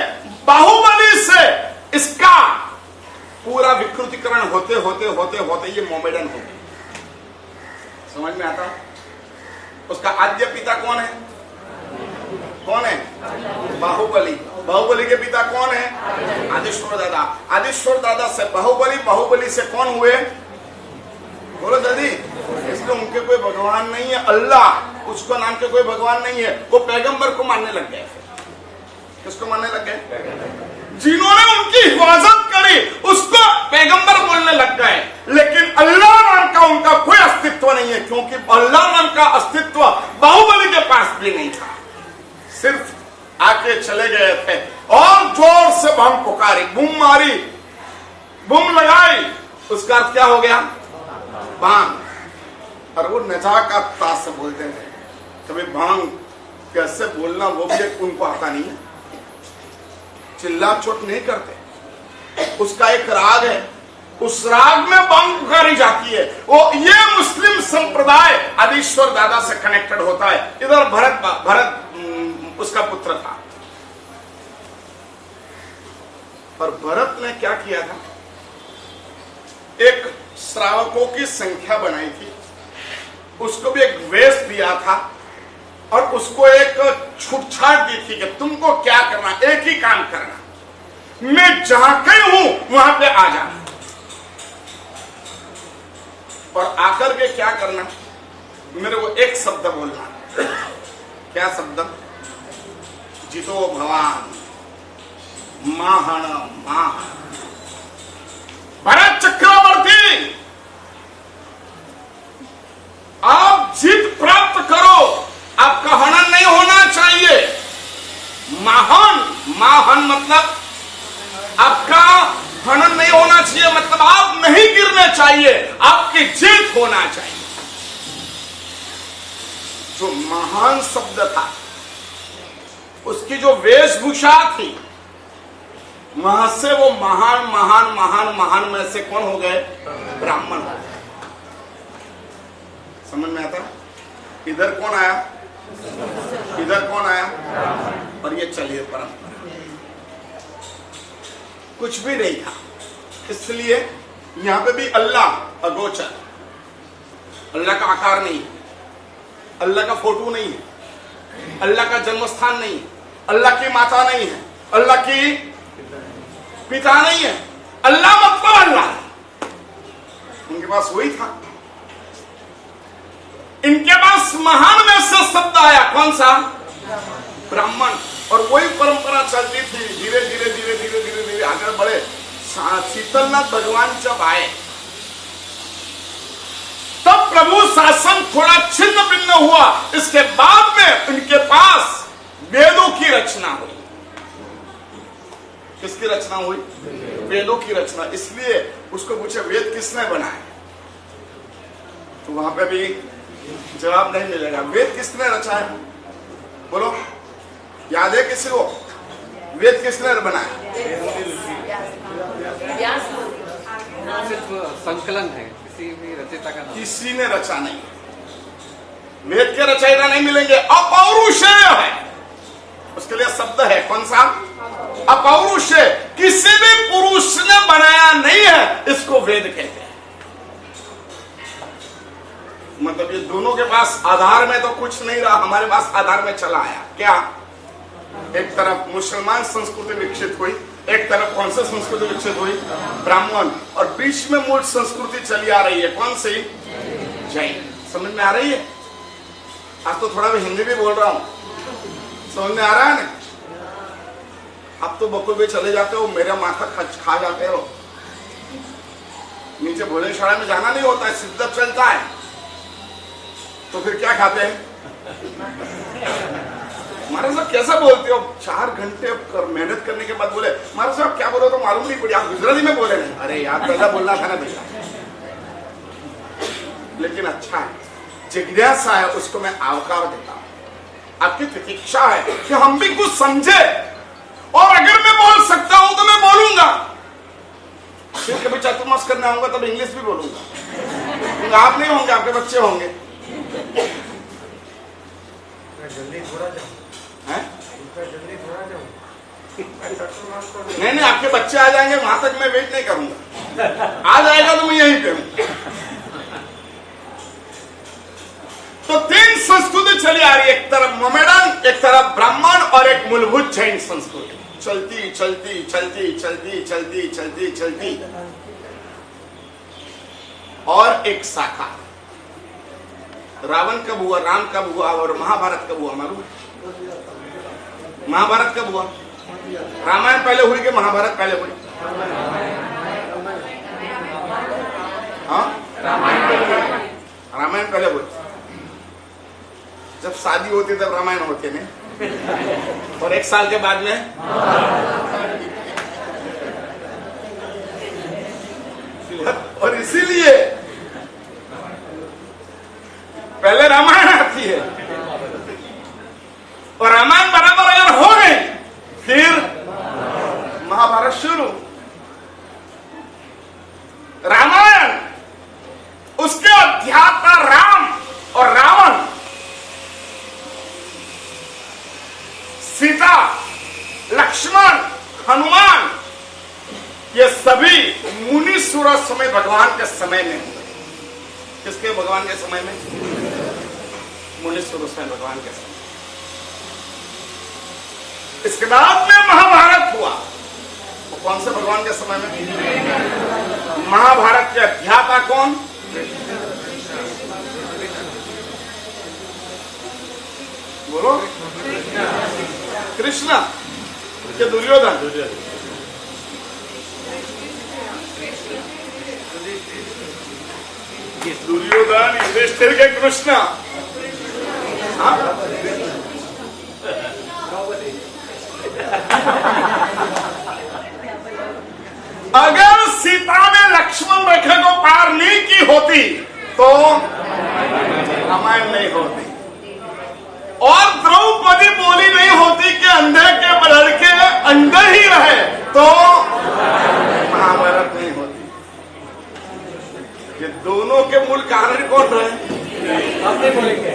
बाहुबली से इसका पूरा विकृतीकरण होते होते होते होते ये मोमेडन हो गई. समझ में आता? उसका आद्य पिता कौन है? कौन है? बाहुबली. बाहुबली के पिता कौन है? आदिश्वर दादा. आदिश्वर दादा से बाहुबली, बाहुबली से कौन हुए? बोलो जल्दी. इसलिए उनके कोई भगवान नहीं है, अल्लाह उसको नाम के कोई भगवान नहीं है. वो पैगंबर को मानने लग गए. किसको मानने लग गए? जिन्होंने उनकी हिफाजत करी उसको पैगंबर बोलने लग गए. लेकिन अल्लाह नाम का उनका कोई अस्तित्व नहीं है, क्योंकि अल्लाह नाम का अस्तित्व बाहुबली के पास भी नहीं था. सिर्फ आके चले गए थे और जोर से बम पुकारी, बूम मारी, बूम लगाई. उसका अर्थ क्या हो गया? बांग. और वो नजाकत से बोलते थे. कभी बांग कैसे बोलना वो भी उनको आता नहीं है. चिल्ला चोट नहीं करते. उसका एक राग है, उस राग में बांग पुकारी जाती है. वो ये मुस्लिम संप्रदाय आदिश्वर दादा से कनेक्टेड होता है. इधर भरत उसका पुत्र था. और भरत ने क्या किया था? एक श्रावकों की संख्या बनाई थी, उसको भी एक वेश दिया था और उसको एक छूटछाट दी थी कि तुमको क्या करना, एक ही काम करना, मैं जहां कहीं हूं वहां पे आ जाना. और आकर के क्या करना? मेरे को एक शब्द बोलना. क्या शब्द? जितो भवान माहण माहण. भरत चक्रवर्ती, आप जीत प्राप्त करो, आपका हनन नहीं होना चाहिए. महान, महान मतलब आपका हनन नहीं होना चाहिए, मतलब आप नहीं गिरने चाहिए, आपकी जीत होना चाहिए. जो महान शब्द था, उसकी जो वेशभूषा थी, वहां से वो महान महान महान महान में से कौन हो गए? ब्राह्मण हो गए. समझ में आता? इधर कौन आया? इधर कौन आया? और ये चलिए परंपरा. कुछ भी नहीं था. इसलिए यहां पे भी अल्लाह अगोचर, अल्लाह का आकार नहीं है, अल्लाह का फोटो नहीं है, अल्लाह का जन्मस्थान नहीं है, अल्लाह की माता नहीं है, अल्लाह की पिता नहीं है. अल्लाह मतलब अल्लाह. उनके पास वही था. इनके पास महान में से शब्द आया. कौन सा? ब्राह्मण. और वही परंपरा चलती थी. धीरे धीरे धीरे धीरे धीरे धीरे आगे बढ़े. शीतलनाथ भगवान जब आए तब प्रभु शासन थोड़ा छिन्न भिन्न हुआ. इसके बाद में उनके पास वेदों की रचना हुई. किसकी रचना हुई? वेदों की रचना. इसलिए उसको पूछे वेद किसने बनाए, तो वहां पे भी जवाब नहीं मिलेगा. वेद किसने रचा है? बोलो, याद है किसी को? वेद किसने बनाया? सिर्फ संकलन है, किसी भी रचयिता का नाम. किसी ने रचा नहीं. वेद के रचयिता नहीं मिलेंगे. अपौरुषेय है, उसके लिए शब्द है. कौन सा? अपौरुषेय. किसी भी पुरुष ने बनाया नहीं है, इसको वेद कहते हैं. मतलब ये दोनों के पास आधार में तो कुछ नहीं रहा, हमारे पास आधार में चला आया। क्या? एक तरफ मुसलमान संस्कृति विकसित हुई, एक तरफ कौन सी संस्कृति विकसित हुई? ब्राह्मण। और बीच में मूल संस्कृति चली आ रही है, कौन सी? जैन। समझ में आ रही है? आज तो थोड़ा भी हिंदी भी बोल रहा हूं, समझ में आ रहा है ना? अब तो बकुल भी चले जाते हो, मेरा माथा खा जाते हो। नीचे भोजनशाला में जाना नहीं होता है, सीधा चलता है। तो फिर क्या खाते हैं? महाराज साहब कैसा बोलते हो? 4 घंटे मेहनत करने के बाद बोले महाराज साहब क्या बोलो तो मालूम नहीं पड़ी, आप गुजराती में बोले नहीं। अरे यार पहला बोलना था ना भैया। लेकिन अच्छा है, जिज्ञासा है, उसको मैं आवकार देता हूं। आपकी प्रतीक्षा है कि हम भी कुछ समझे, और अगर मैं बोल सकता हूं तो मैं बोलूंगा। फिर कभी चतुर्मास करने आऊंगा तब इंग्लिश भी बोलूंगा। आप नहीं होंगे, आपके बच्चे होंगे। जल्दी थोड़ा जाऊं, जल्दी थोड़ा जाऊं। नहीं, आपके बच्चे आ जाएंगे, वहां तक मैं वेट नहीं करूंगा। आ जाएगा तो मैं यहीं पे हूं। तो 3 संस्कृति चली आ रही है, एक तरफ मोमेडन, एक तरफ ब्राह्मण और एक मूलभूत जैन संस्कृति। चलती चलती चलती चलती चलती चलती चलती और एक शाखा। रावण कब हुआ, राम कब हुआ और महाभारत कब हुआ मालूम? महाभारत कब हुआ? रामायण पहले हुई कि महाभारत पहले हुई? हाँ, रामायण पहले हुई। जब शादी होती तब रामायण होते नहीं, और 1 साल के बाद में और इसीलिए पहले रामायण आती है, और रामायण बराबर अगर हो गई फिर महाभारत शुरू। रामायण उसके अध्यात्म राम और रावण, सीता, लक्ष्मण, हनुमान, ये सभी मुनि सूरज समय भगवान के समय में हुए। किसके? भगवान के समय में, मुनि सूरज में भगवान के समय। इसके बाद में महाभारत हुआ, वो कौन से भगवान के समय में? महाभारत के अध्याता कौन? बोलो। कृष्ण के दुर्योधन? दुर्योधन युधिष्ठिर के कृष्ण। हाँ? अगर सीता ने लक्ष्मण रेखा को पार नहीं की होती तो रामायण नहीं होती, और द्रौपदी बोली नहीं होती कि अंधे के लड़के अंदर ही रहे तो महाभारत नहीं होती। ये दोनों के मूल कारण कौन रहे? आप नहीं बोलेंगे।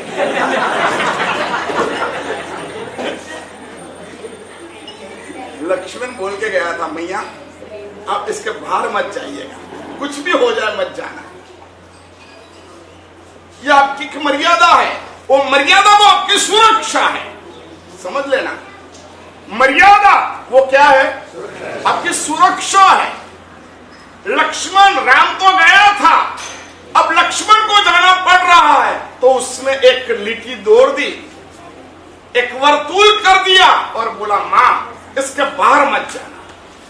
लक्ष्मण बोल के गया था, मैया आप इसके बाहर मत जाइएगा, कुछ भी हो जाए मत जाना। ये आपकी एक मर्यादा है, वो मर्यादा वो आपकी सुरक्षा है। समझ लेना, मर्यादा वो क्या है? आपकी सुरक्षा है। लक्ष्मण, राम तो गया था, अब लक्ष्मण को जाना पड़ रहा है, तो उसमें एक लिटी दौड़ दी, एक वर्तुल कर दिया और बोला मां इसके बाहर मत जाना,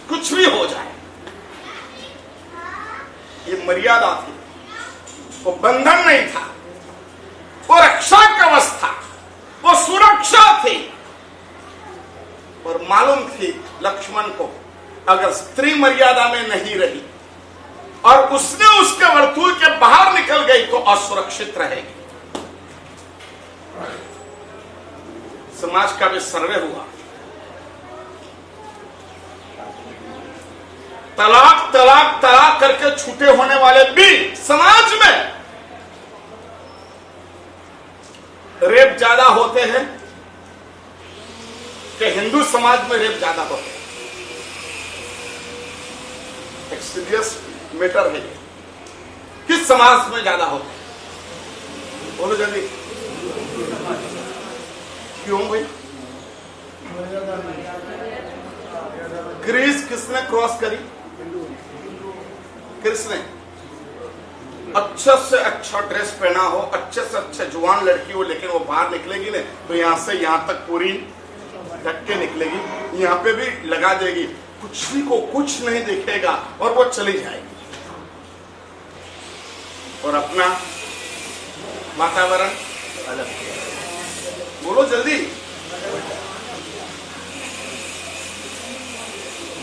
कुछ भी हो जाए। ये मर्यादा थी, वो बंधन नहीं था, वो रक्षा कवच था, वो सुरक्षा थी। और मालूम थी लक्ष्मण को अगर स्त्री मर्यादा में नहीं रही और उसने उसके वर्तुल के बाहर निकल गई तो असुरक्षित रहेगी। समाज का भी सर्वे हुआ, तलाक तलाक तलाक करके छूटे होने वाले भी समाज में रेप ज्यादा होते हैं कि हिंदू समाज में रेप ज्यादा होते हैं? एक सीरियस मैटर है। किस समाज में ज्यादा होते हैं? बोलो जल्दी। क्यों भाई? ग्रीस किसने क्रॉस करी? किसने? अच्छे से अच्छा ड्रेस पहना हो, अच्छे से अच्छा जवान लड़की हो, लेकिन वो बाहर निकलेगी ना तो यहां से यहां तक पूरी ढक के निकलेगी, यहां पे भी लगा देगी, कुछ भी को कुछ नहीं दिखेगा और वो चली जाएगी। और अपना वातावरण अलग। बोलो जल्दी।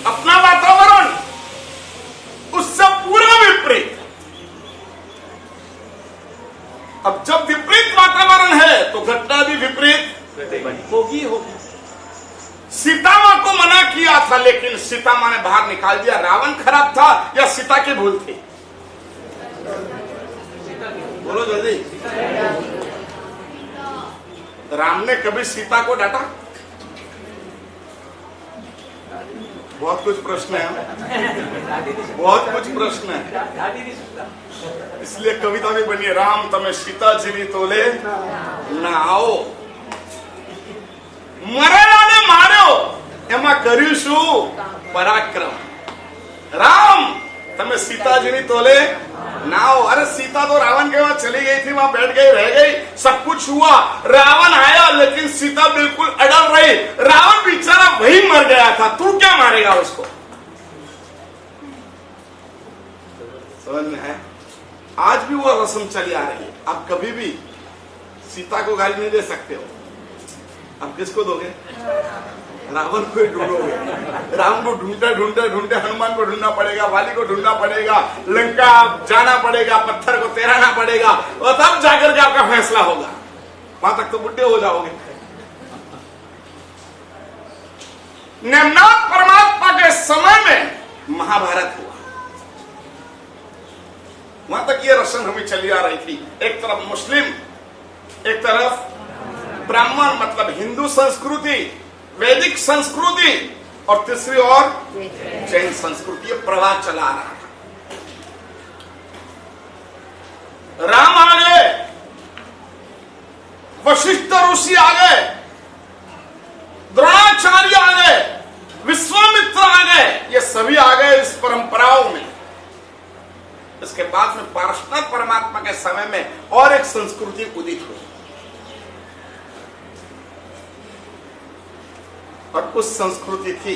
अपना वातावरण उससे पूरा विपरीत। अब जब विपरीत वातावरण है तो घटना भी विपरीत होगी। सीता मां को मना किया था, लेकिन सीता मां ने बाहर निकाल दिया। रावण खराब था या सीता की भूल थी? बोलो जल्दी। राम ने कभी सीता को डांटा? बहुत कुछ प्रश्न है, बहुत कुछ प्रश्न है। इसलिए कविता भी बनी है, राम तमे सीता जीनी तोले ना आओ। मरेला ने मार्यो एमा कर्યું શું? पराक्रम। राम तमे सीताजीनी तोले ना आओ। अरे सीता तो रावण के वहां चली गई थी, वहां बैठ गई, रह गई, सब कुछ हुआ। रावण आया लेकिन सीता बिल्कुल अड़ल रही। रावण बेचारा वही मर गया था, तू क्या मारेगा उसको? समझ में है? आज भी वो रस्म चली आ रही है। आप कभी भी सीता को गाली नहीं दे सकते हो। अब किसको दोगे? रावण को ढूंढोगे। राम को ढूंढते ढूंढते ढूंढते हनुमान को ढूंढना पड़ेगा, वाली को ढूंढना पड़ेगा, लंका जाना पड़ेगा, पत्थर को तैराना पड़ेगा, और तब जाकर के आपका फैसला होगा। वहां तक तो बुढ़े हो जाओगे। निम्नाथ परमात्मा के समय में महाभारत हुआ। वहां तक ये रस्म हमें चली आ रही थी। एक तरफ मुस्लिम, एक तरफ ब्राह्मण, मतलब हिंदू संस्कृति, वैदिक संस्कृति, और तीसरी ओर जैन संस्कृति। ये प्रवाह चला आ रहा था। राम आ गए, वशिष्ठ ऋषि आ गए, द्रोणाचार्य आ गए, विश्वामित्र आ गए, ये सभी आ गए इस परंपराओं में। इसके बाद में पार्श्वनाथ परमात्मा के समय में और एक संस्कृति उदित हुई, और उस संस्कृति थी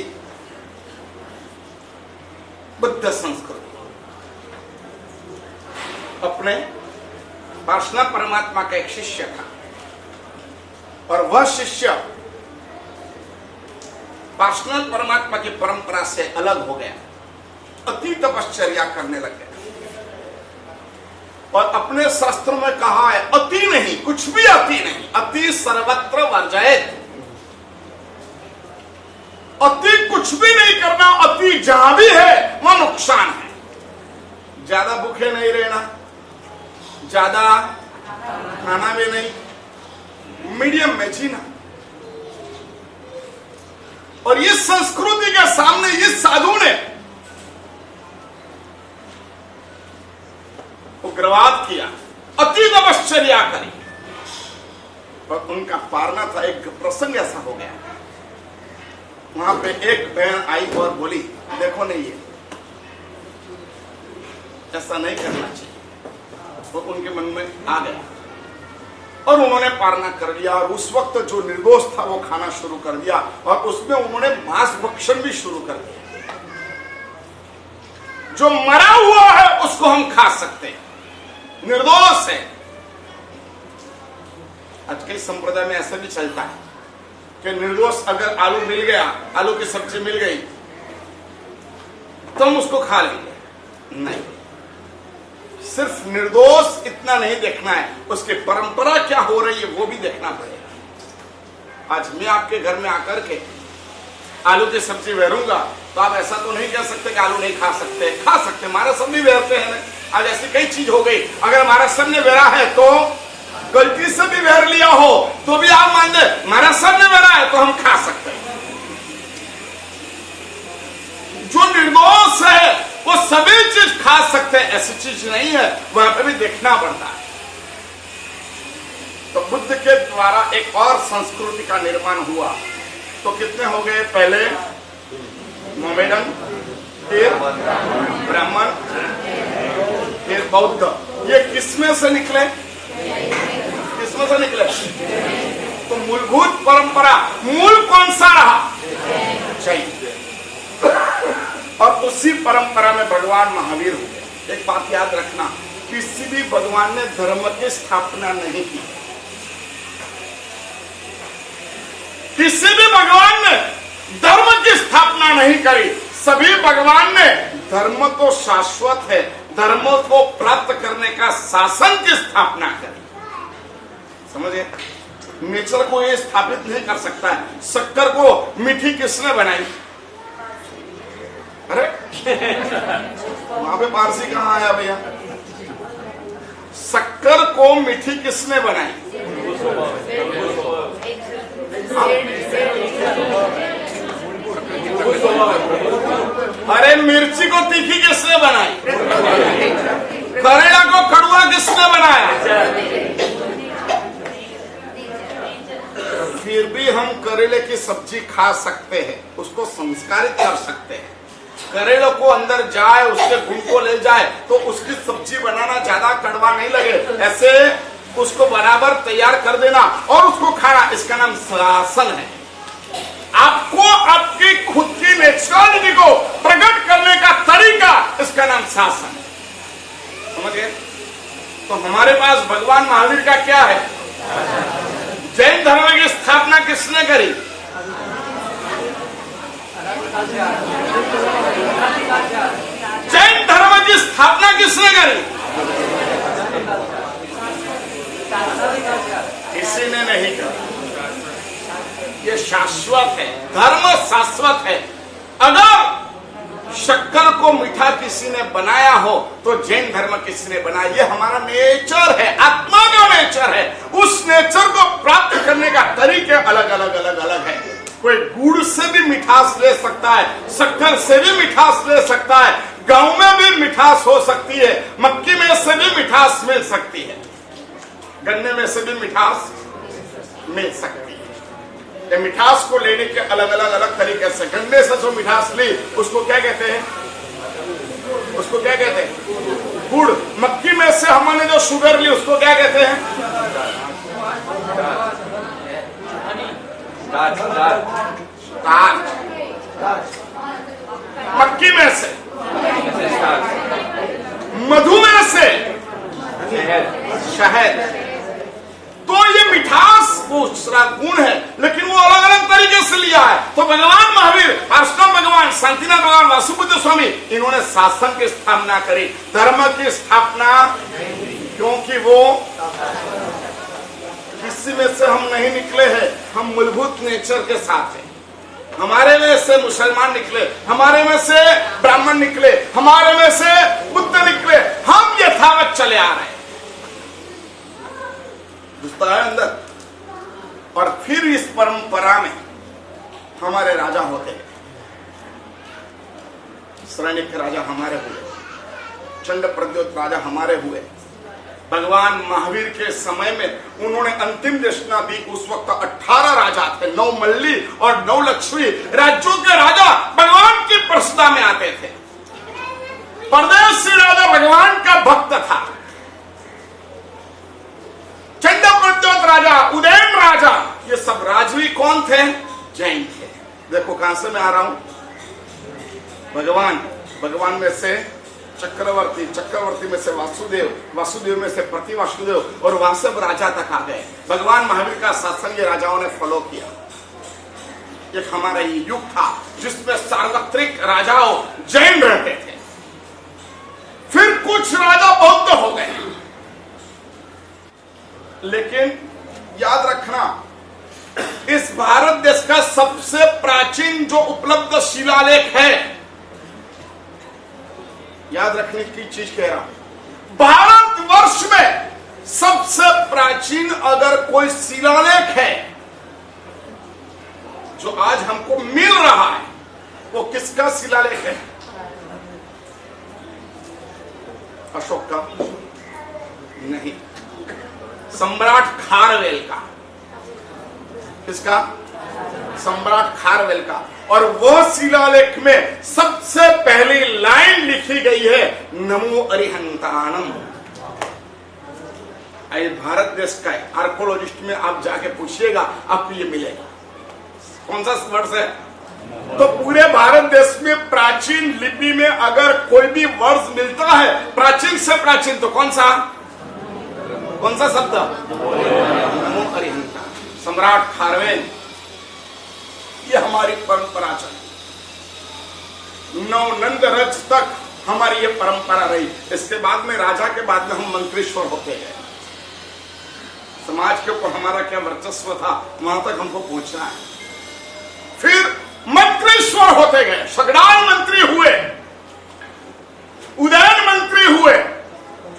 बुद्ध संस्कृति। अपने पार्श्वनाथ परमात्मा का एक शिष्य था, और वह शिष्य पार्श्वनाथ परमात्मा की परंपरा से अलग हो गया, अति तपश्चर्या करने लग गया। और अपने शास्त्रों में कहा है, अति नहीं, कुछ भी अति नहीं, अति सर्वत्र वर्जयेत। अति कुछ भी नहीं करना, अति जहां भी है वह नुकसान है। ज्यादा भूखे नहीं रहना, ज्यादा खाना भी नहीं, मीडियम में जीना। और इस संस्कृति के सामने इस साधु ने उग्रवाद किया, अति तपश्चर्या करी, और उनका पारना था। एक प्रसंग ऐसा हो गया, वहां पे एक बहन आई और बोली, देखो नहीं, ये ऐसा नहीं करना चाहिए। वो उनके मन में आ गया और उन्होंने पारना कर लिया। और उस वक्त जो निर्दोष था वो खाना शुरू कर दिया, और उसमें उन्होंने मांस भक्षण भी शुरू कर दिया। जो मरा हुआ है उसको हम खा सकते हैं, निर्दोष है। आज के संप्रदाय में ऐसा भी चलता है कि निर्दोष अगर आलू मिल गया, आलू की सब्जी मिल गई तो हम उसको खा लेंगे। नहीं, सिर्फ निर्दोष इतना नहीं देखना है, उसकी परंपरा क्या हो रही है वो भी देखना पड़ेगा। आज मैं आपके घर में आकर के आलू की सब्जी वेरूंगा तो आप ऐसा तो नहीं कह सकते कि आलू नहीं खा सकते। खा सकते, हमारे सब भी वेरते हैं। आज ऐसी कई चीज हो गई, अगर हमारा सब ने वेरा है तो गलती से भी वेर लिया हो तो भी आप मान दे, हमारा सब ने वेरा है तो हम खा सकते हैं। जो निर्दोष है वो सभी चीज खा सकते हैं, ऐसी चीज नहीं है, वहां पे भी देखना पड़ता है। तो बुद्ध के द्वारा एक और संस्कृति का निर्माण हुआ। तो कितने हो गए? पहले मोमेडन, फिर ब्राह्मण, फिर बौद्ध। ये किसमें से निकले? किसमें से निकले? तो मूलभूत परंपरा मूल कौन सा रहा? जैन। और उसी परंपरा में भगवान महावीर हुए। एक बात याद रखना, किसी भी भगवान ने धर्म की स्थापना नहीं की। किसी भी भगवान ने धर्म की स्थापना नहीं करी। सभी भगवान ने धर्म तो शाश्वत है, धर्म को प्राप्त करने का शासन की स्थापना करी। समझे? नेचर को ये स्थापित नहीं कर सकता है। शक्कर को मीठी किसने बनाई? अरे वहां पे पारसी कहाँ आया भैया? शक्कर को मीठी किसने बनाई? अरे मिर्ची को तीखी किसने बनाई? करेला को कड़वा किसने बनाया? फिर भी हम करेले की सब्जी खा सकते हैं, उसको संस्कारित कर सकते हैं। करेले को अंदर जाए, उसके गुण को ले जाए तो उसकी सब्जी बनाना ज्यादा कड़वा नहीं लगे। ऐसे उसको बराबर तैयार कर देना और उसको खाना, इसका नाम शासन है। आपको आपकी खुद की नेचुरलिटी को प्रकट करने का तरीका, इसका नाम शासन है। समझ गए? तो हमारे पास भगवान महावीर का क्या है? जैन धर्म की स्थापना किसने करी? जैन धर्म की स्थापना किसने करी? किसी ने नहीं करी। ये शाश्वत है, धर्म शाश्वत है। अगर शक्कर को मीठा किसी ने बनाया हो तो जैन धर्म किसी ने बनाया। ये हमारा नेचर है, आत्मा का नेचर है। उस नेचर को प्राप्त करने का तरीके अलग अलग अलग अलग है। कोई गुड़ से भी मिठास ले सकता है, शक्कर से भी मिठास ले सकता है, गांव में भी मिठास हो सकती है, मक्की में से भी मिठास मिल सकती है, गन्ने में से भी मिठास मिल सकती है। ये मिठास को लेने के अलग अलग अलग तरीके से। गन्ने से जो मिठास ली उसको क्या कहते हैं? उसको क्या कहते हैं? गुड़। मक्की में से हमने जो शुगर ली उसको क्या कहते हैं? मक्की में से, मधु में से शहद। तो ये मिठास दूसरा गुण है, लेकिन वो अलग अलग तरीके से लिया है। तो भगवान महावीर, पार्षद भगवान, शांतिनाथ भगवान, वासुदेव स्वामी, इन्होंने शासन की स्थापना करी, धर्म की स्थापना। क्योंकि वो किसी में से हम नहीं निकले हैं, हम मूलभूत नेचर के साथ हैं। हमारे में से मुसलमान निकले, हमारे में से ब्राह्मण निकले, हमारे में से बुद्ध निकले, हम यथावत चले आ रहे हैं अंदर। और फिर इस परंपरा में हमारे राजा होते हैं। सैनिक के राजा हमारे हुए, चंड प्रद्योत राजा हमारे हुए। भगवान महावीर के समय में उन्होंने अंतिम देशना दी। उस वक्त 18 राजा थे, 9 मल्ली और 9 लक्ष्मी राज्यों के राजा भगवान की प्रसन्नता में आते थे। परदेशी राजा भगवान का भक्त था। चंड प्रद्योत राजा, उदयन राजा, ये सब राजवी कौन थे? जैन थे। देखो कहां से मैं आ रहा हूं। भगवान में से चक्रवर्ती, चक्रवर्ती में से वासुदेव, वासुदेव में से प्रति वासुदेव, और वहां से राजा तक आ गए। भगवान महावीर का शासन ये राजाओं ने फॉलो किया। एक हमारा ये युग था जिसमें सार्वत्रिक राजाओं जैन रहते थे। फिर कुछ राजा बौद्ध हो गए। लेकिन याद रखना, इस भारत देश का सबसे प्राचीन जो उपलब्ध शिलालेख है, याद रखने की चीज कह रहा हूं, भारतवर्ष में सबसे प्राचीन अगर कोई शिलालेख है जो आज हमको मिल रहा है, वो किसका शिलालेख है? अशोक का नहीं, सम्राट खारवेल का। किसका? सम्राट खारवेल का। और वो शिलालेख में सबसे पहली लाइन लिखी गई है, नमो अरिहंताणम। ये भारत देश का है। आर्कोलॉजिस्ट में आप जाके पूछिएगा, आपको ये मिलेगा। कौन सा वर्ष है? तो पूरे भारत देश में प्राचीन लिपि में अगर कोई भी वर्ष मिलता है प्राचीन से प्राचीन, तो कौन सा शब्द? नमो अरिहंता, सम्राट खारवेल। ये हमारी परंपरा चली, नवनंद रज तक हमारी ये परंपरा रही। इसके बाद में राजा के बाद में हम मंत्रीश्वर होते गए। समाज के ऊपर हमारा क्या वर्चस्व था, वहां तक हमको पहुंचना है। फिर मंत्रीश्वर होते गए, सगडाल मंत्री हुए, उदयन मंत्री हुए,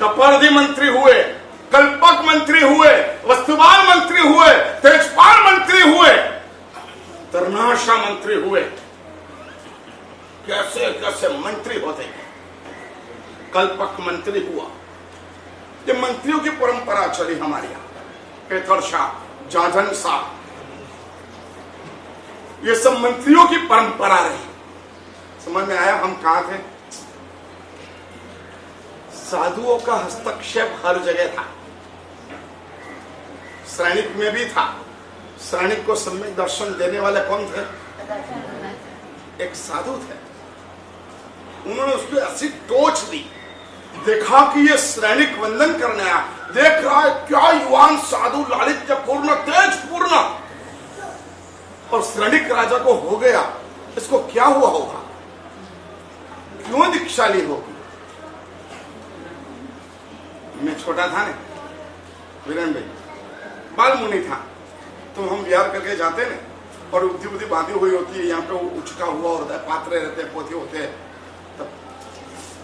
कपर्दी मंत्री हुए, कल्पक मंत्री हुए, वस्तुपाल मंत्री हुए, तेजपाल मंत्री हुए, तरनाशा मंत्री हुए। कैसे कैसे मंत्री होते गए। कल्पक मंत्री हुआ। ये मंत्रियों की परंपरा चली हमारे यहां। केथर शाह, जाजन शाह, ये सब मंत्रियों की परंपरा रही। समझ में आया हम कहां थे? साधुओं का हस्तक्षेप हर जगह था। सैनिक में भी था। सैनिक को सम्यक दर्शन देने वाले कौन थे? एक साधु थे। उन्होंने उसको ऐसी टोच दी, देखा कि ये सैनिक वंदन करने आया, देख रहा है क्या युवान साधु, लालित्यपूर्ण, तेजपूर्ण, और सैनिक राजा को हो गया इसको क्या हुआ होगा, क्यों दीक्षा ली होगी। मैं छोटा था ना वीरेन भाई, बाल मुनि था, तो हम बिहार करके जाते ना, और बुद्धि बुद्धि बांधी हुई होती है, यहाँ पे उचका हुआ होता है, पात्रे रहते हैं, पोते होते हैं। तब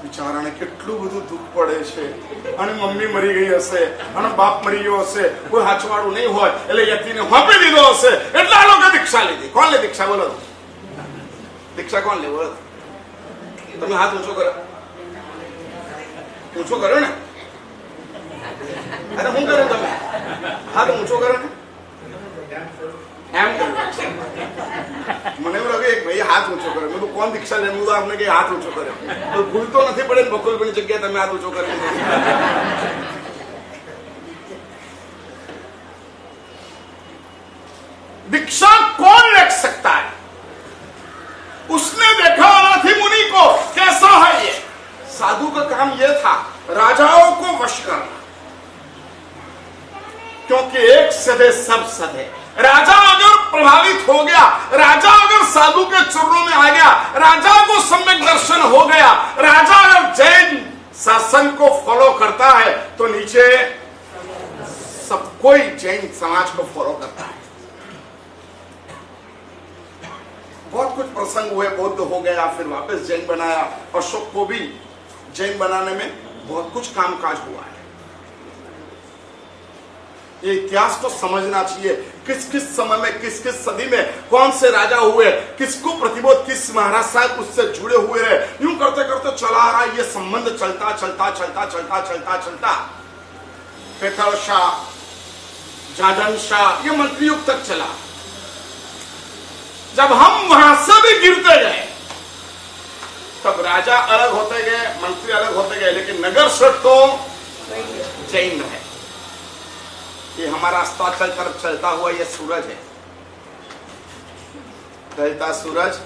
बिचाराने કેટલું બધું દુઃખ પડે છે, અને મમ્મી મરી ગઈ હશે, અને બાપ મરી ગયો હશે, કોઈ હાચવાડું નહીં હોય, એટલે યતિને હોપી દીધો હશે, એટલા લોકો દીક્ષા લીધી। કોણ લે દીક્ષા? બોલો, દીક્ષા કોણ લે? બોલો, તમે હાથ ઊંચો કરો, ઊંચો કરો ને। અરે હું કરું? તમે હાથ ઊંચો કરો ને, એમ કરો। મને એવું લાગે એક ભાઈ હાથ ઊંચો કર્યો, મેં તો કોણ દીક્ષા લે? હું તો આપને કે હાથ ઊંચો કર્યો, તો ભૂલ તો નથી પડે ને? બકુલભાઈની જગ્યાએ તમે હાથ ઊંચો કર્યો। दीक्षा कौन ले सकता है? उसने देखा अनाथी मुनि को, कैसा है ये साधु का काम। ये था राजाओं को वश करना, क्योंकि एक सदे सब सदे। राजा अगर प्रभावित हो गया, राजा अगर साधु के चरणों में आ गया, राजा को सम्यक दर्शन हो गया, राजा अगर जैन शासन को फॉलो करता है, तो नीचे सब कोई जैन समाज को फॉलो करता है। बहुत कुछ प्रसंग हुए, बौद्ध हो गया, फिर वापस जैन बनाया। अशोक को भी जैन बनाने में बहुत कुछ कामकाज हुआ है। ये इतिहास को समझना चाहिए, किस किस समय में, किस किस सदी में कौन से राजा हुए, किसको प्रतिबोध, किस महाराज साहब उससे जुड़े हुए रहे। यूं करते करते चला आ रहा, ये संबंध चलता चलता चलता चलता चलता चलता केथर शाह, जाजन शाह, ये मंत्री युग तक चला। जब हम वहां से भी गिरते गए, तब राजा अलग होते गए, मंत्री अलग होते गए, लेकिन नगर सेठ तो जैन रहे। ये हमारा अस्ताचल तरफ चलता हुआ ये सूरज है, ढलता सूरज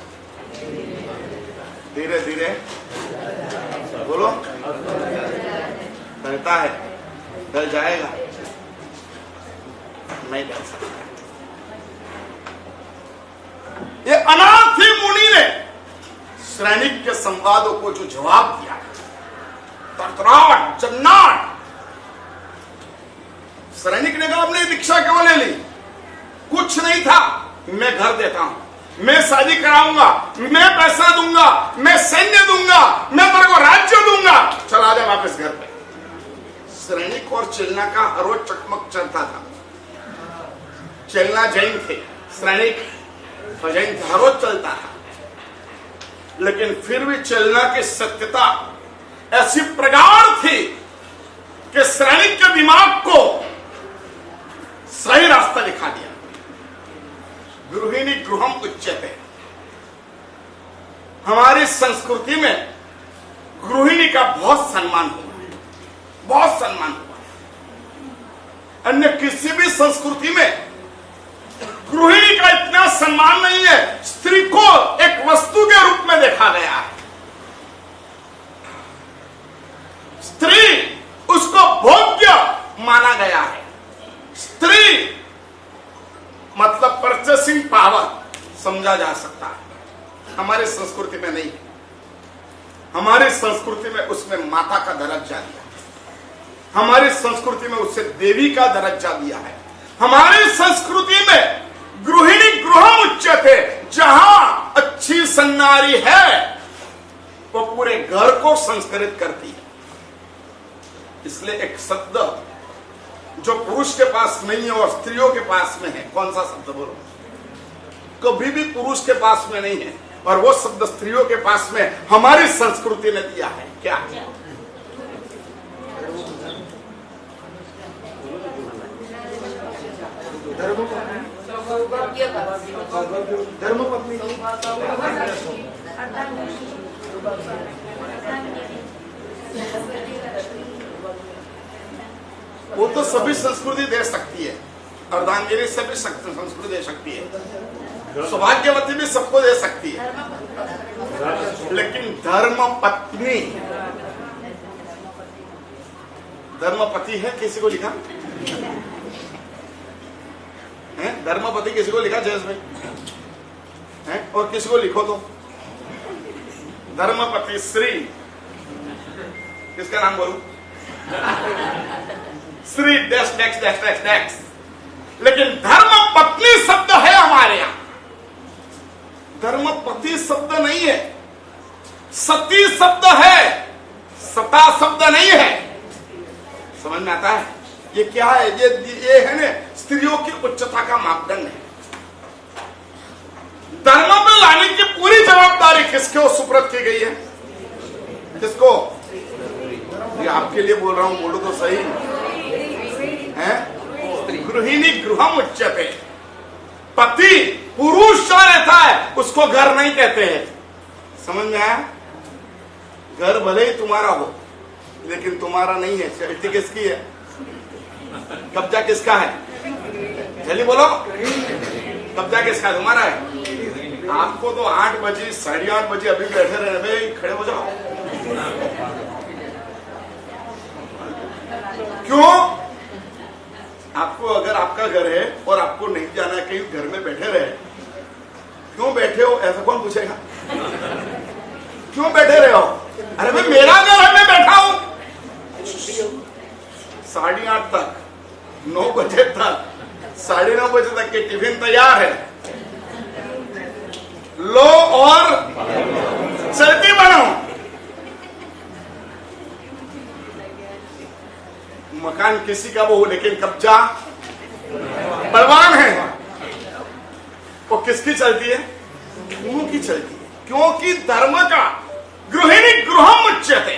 धीरे धीरे, बोलो, ढलता है, ढल जाएगा, नहीं ढल सकता। ये अनाथी मुनि ने सैनिक के संवादों को जो जवाब दिया, तड़तड़ाहट, जन्नाट। सैनिक ने कहा अपनी दीक्षा क्यों ले ली? कुछ नहीं था, मैं घर देता हूं, मैं शादी कराऊंगा, मैं पैसा दूंगा, मैं सैन्य दूंगा, मैं तेरे को राज्य दूंगा, चला जा वापस घर पे। सैनिक और चेलना का हर रोज चकमक चलता था। चेलना जैन थे, सैनिक जैन थे, हर रोज चलता था। लेकिन फिर भी चलना की सत्यता ऐसी प्रगाढ़ थी कि सैनिक के दिमाग को गृहम उच्यते। हमारी संस्कृति में गृहिणी का बहुत सम्मान हुआ है, बहुत सम्मान हुआ है। अन्य किसी भी संस्कृति में गृहिणी का इतना सम्मान नहीं है। स्त्री को एक वस्तु के रूप में देखा गया है। स्त्री उसको भोग्य माना गया है। स्त्री मतलब परचेसिंग पावर समझा जा सकता है। हमारी संस्कृति में नहीं। हमारी संस्कृति में उसमें माता का दर्जा दिया है। हमारी संस्कृति में उससे देवी का दर्जा दिया है। हमारी संस्कृति में गृहिणी गृहम उच्यते। जहां अच्छी सन्नारी है वो पूरे घर को संस्कृत करती है। इसलिए एक शब्द जो पुरुष के पास नहीं है और स्त्रियों के पास में है, कौन सा शब्द बोलो? कभी भी पुरुष के पास में नहीं है और वो शब्द स्त्रियों के पास में हमारी संस्कृति ने दिया है। क्या? धर्मपत्नी वो तो सभी संस्कृति दे सकती है। अर्धांगिनी सभी संस्कृति दे सकती है। सौभाग्यवती भी सबको दे सकती है। लेकिन धर्म पत्नी, धर्मपति है किसी को लिखा है? धर्मपति किसी को लिखा जयस भाई है? और किसी को लिखो तो धर्मपति श्री, किसका नाम बोलूं? Shri dash dash dash dash dash. लेकिन धर्म पत्नी शब्द है हमारे यहां। धर्मपति शब्द नहीं है, सती शब्द है, सता शब्द नहीं है। समझ में आता है? ये क्या है? ये है ना स्त्रियों की उच्चता का मापदंड है। धर्म में लाने की पूरी जवाबदारी किसको सुपुर्द की गई है? किसको? ये आपके लिए बोल रहा हूं, बोलो तो सही है। गृहिणी गृहम उच्यते। पति पुरुष जो रहता है उसको घर नहीं कहते हैं। समझ में आया? घर भले ही तुम्हारा हो लेकिन तुम्हारा नहीं है। चलती किसकी है? कब्जा किसका है? जल्दी बोलो, कब्जा किसका? तुम्हारा है। आपको तो 8 बजे 8:30 बजे अभी बैठे रहे भाई, खड़े हो जाओ। क्यों? आपको अगर आपका घर है और आपको नहीं जाना है कहीं, घर में बैठे रहे। क्यों बैठे हो ऐसा कौन पूछेगा? क्यों बैठे रहे हो? अरे भाई मेरा घर है, मैं बैठा हूं 8:30 तक, 9 बजे तक, 9:30 बजे तक के टिफिन तैयार है। लो और चलती बनो। मकान किसी का वो, लेकिन कब्जा बलवान है। वो किसकी चलती है? क्यों की चलती है? क्योंकि धर्म का गृहिणी गृहम उच्यते।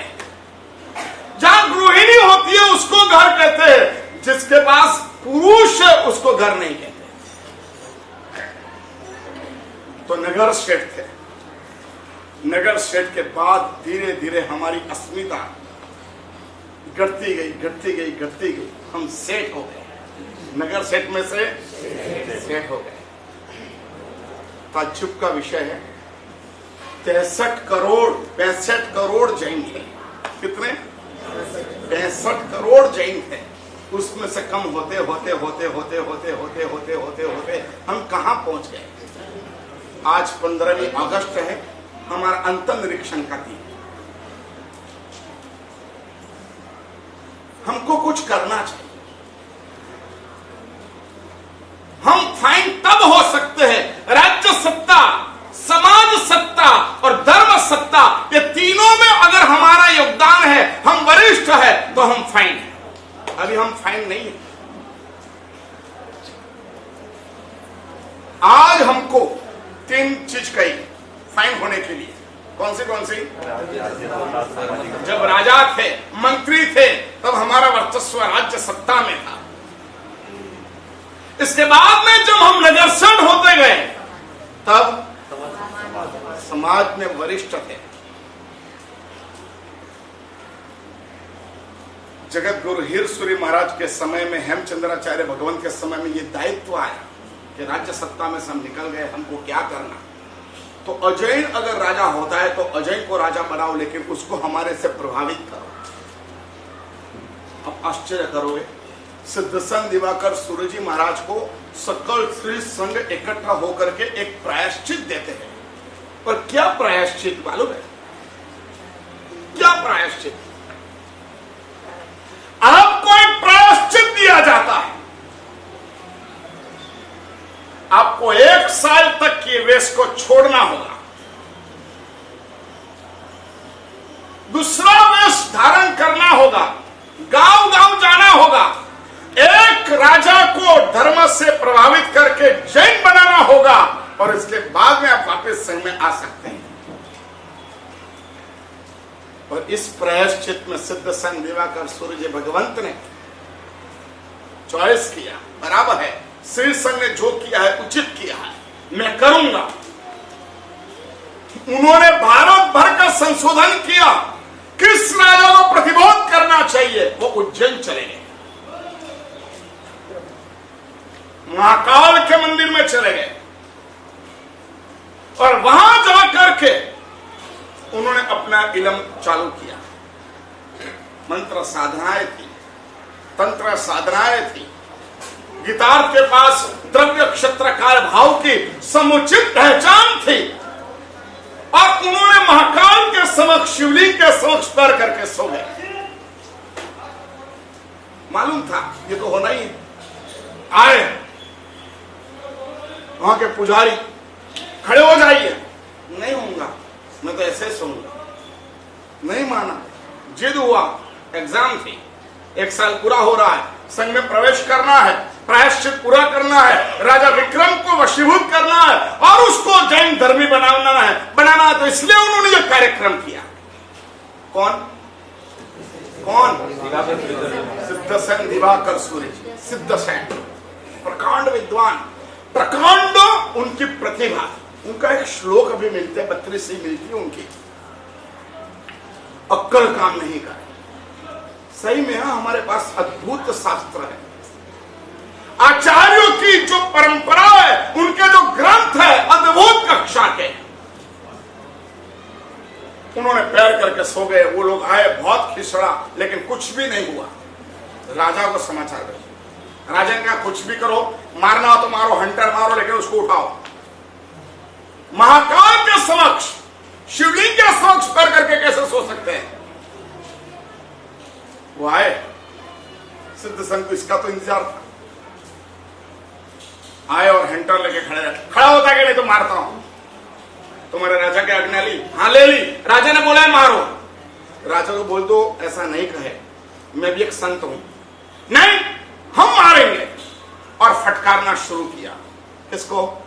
जहां गृहिणी होती है उसको घर कहते हैं, जिसके पास पुरुष है उसको घर नहीं कहते। तो नगर सेठ थे। नगर सेठ के बाद धीरे धीरे हमारी अस्मिता घटती गई, घटती गई, घटती गई। हम सेठ हो गए। नगर सेठ में से सेठ हो गए। ताज्जुब का विषय है 63 करोड़ 65 करोड़ जैन थे। कितने? 65 करोड़ जैन थे। उसमें से कम होते होते होते होते होते होते होते होते होते हम कहां पहुंच गए? आज 15वीं अगस्त है, हमारा अंतर निरीक्षण का दिन। हमको कुछ करना चाहिए। हम फाइन तब हो सकते हैं, राज्य सत्ता, समाज सत्ता और धर्म सत्ता, ये तीनों में अगर हमारा योगदान है, हम वरिष्ठ है, तो हम फाइन है। अभी हम फाइन नहीं है। आज हमको 3 चीज कही फाइन होने के लिए। कौन सी? जब राजा थे, मंत्री थे, तब हमारा वर्चस्व राज्य सत्ता में था। इसके बाद में जब हम नगरसेठ होते गए, तब समाज में वरिष्ठ थे। जगत गुरु हीरसूरी महाराज के समय में, हेमचंद्राचार्य भगवंत के समय में ये दायित्व आया कि राज्य सत्ता में से हम निकल गए, हमको क्या करना। तो अजैन अगर राजा होता है तो अजैन को राजा बनाओ, लेकिन उसको हमारे से प्रभावित करो। अब आश्चर्य करोगे, सिद्धसन दिवाकर सूर्यजी महाराज को सकल श्री संघ इकट्ठा होकर के एक प्रायश्चित देते हैं। पर क्या प्रायश्चित मालूम है? क्या प्रायश्चित? आपको एक प्रायश्चित दिया जाता है, आपको 1 साल तक की वेश को छोड़ना होगा, दूसरा वेश धारण करना होगा, गांव गांव जाना होगा, एक राजा को धर्म से प्रभावित करके जैन बनाना होगा, और इसके बाद में आप वापस संघ में आ सकते हैं। और इस प्रायश्चित में सिद्ध संघ दिवाकर सूर्य भगवंत ने चॉइस किया, बराबर है, श्री संघ ने जो किया है उचित किया है, मैं करूंगा। उन्होंने भारत भर का संशोधन किया, किस राजा को प्रतिबोध करना चाहिए, वो उज्जैन चले गए, महाकाल के मंदिर में चले गए, और वहां जाकर के उन्होंने अपना इलम चालू किया। मंत्र साधनाएं थी, तंत्र साधनाएं थी, गिटार के पास द्रव्य क्षत्र काल भाव की समुचित पहचान थी, और उन्होंने महाकाल के समक्ष, शिवलिंग के समक्ष पैर करके सो गए। मालूम था ये तो होना ही। आए वहां के पुजारी, खड़े हो जाइए। नहीं होऊंगा, मैं तो ऐसे सोऊंगा। नहीं माना, जिद हुआ। एग्जाम थी, 1 साल पूरा हो रहा है, संघ में प्रवेश करना है, प्रायश्चित पूरा करना है, राजा विक्रम को वशीभूत करना है, और उसको जैन धर्मी बनाना है, तो इसलिए उन्होंने यह कार्यक्रम किया। कौन? सिद्ध संघ दिवाकर सूर्य, सिद्ध संघ, प्रकांड विद्वान, प्रकांड उनकी प्रतिभा। उनका एक श्लोक अभी मिलते हैं, 32 ही मिलती है उनकी। अक्कल काम नहीं करे। सही में हमारे पास अद्भुत शास्त्र है, आचार्यों की जो परंपरा है, उनके जो ग्रंथ है अद्भुत कक्षा के। उन्होंने पैर करके सो गए। वो लोग आए, बहुत खिसड़ा, लेकिन कुछ भी नहीं हुआ। राजा को समाचार भेजा। राजा ने कहा कुछ भी करो, मारना हो तो मारो, हंटर मारो, लेकिन उसको उठाओ। महाकाल के समक्ष, शिवलिंग के समक्ष पैर करके कैसे सो सकते हैं? वो आए, सिद्ध संघ को इसका तो इंतजार था। आए और हंटर लेके खड़े रहे। खड़ा होता कि नहीं तो मारता हूं। तुम्हारे राजा की आज्ञा ली? हाँ ले ली। राजा ने बोला है मारो। राजा को बोल दो ऐसा नहीं कहे, मैं भी एक संत हूं। नहीं, हम मारेंगे। और फटकारना शुरू किया। किसको?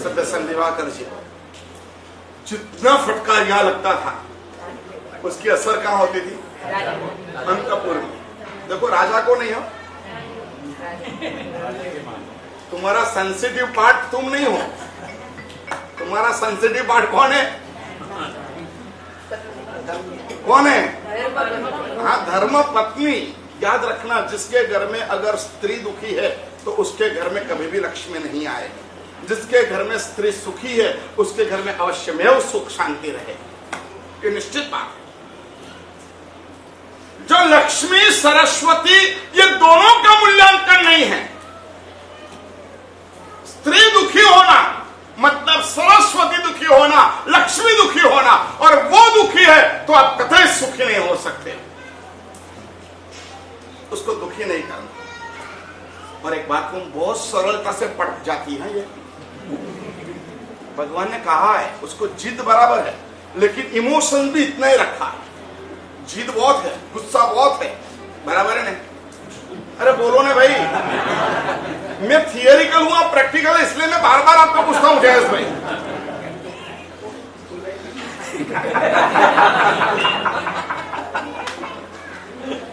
सिद्ध संघ दिवाकर जी को। जितना फटकार यहां लगता था, उसकी असर कहां होती थी? अंतपुर में। देखो राजा को नहीं हो, तुम्हारा सेंसिटिव पार्ट तुम नहीं हो। तुम्हारा सेंसिटिव पार्ट कौन है? कौन है? हाँ, धर्म पत्नी। याद रखना, जिसके घर में अगर स्त्री दुखी है तो उसके घर में कभी भी लक्ष्मी नहीं आएगी। जिसके घर में स्त्री सुखी है उसके घर में अवश्यमेव सुख शांति रहे, ये निश्चित बात है। जो लक्ष्मी सरस्वती, ये दोनों का मूल्यांकन नहीं है। स्त्री दुखी होना मतलब सरस्वती दुखी होना, लक्ष्मी दुखी होना, और वो दुखी है तो आप कतई सुखी नहीं हो सकते। उसको दुखी नहीं करना। और एक बात तुम बहुत सरलता से पढ़ जाती है, ये भगवान ने कहा है, उसको जिद बराबर है, लेकिन इमोशन भी इतना ही रखा है। जिद बहुत है, गुस्सा बहुत है, बराबर है नहीं? अरे बोलो ना भाई। मैं थियरिकल हुआ, प्रैक्टिकल, इसलिए मैं बार बार आपको पूछता हूं जयेश भाई।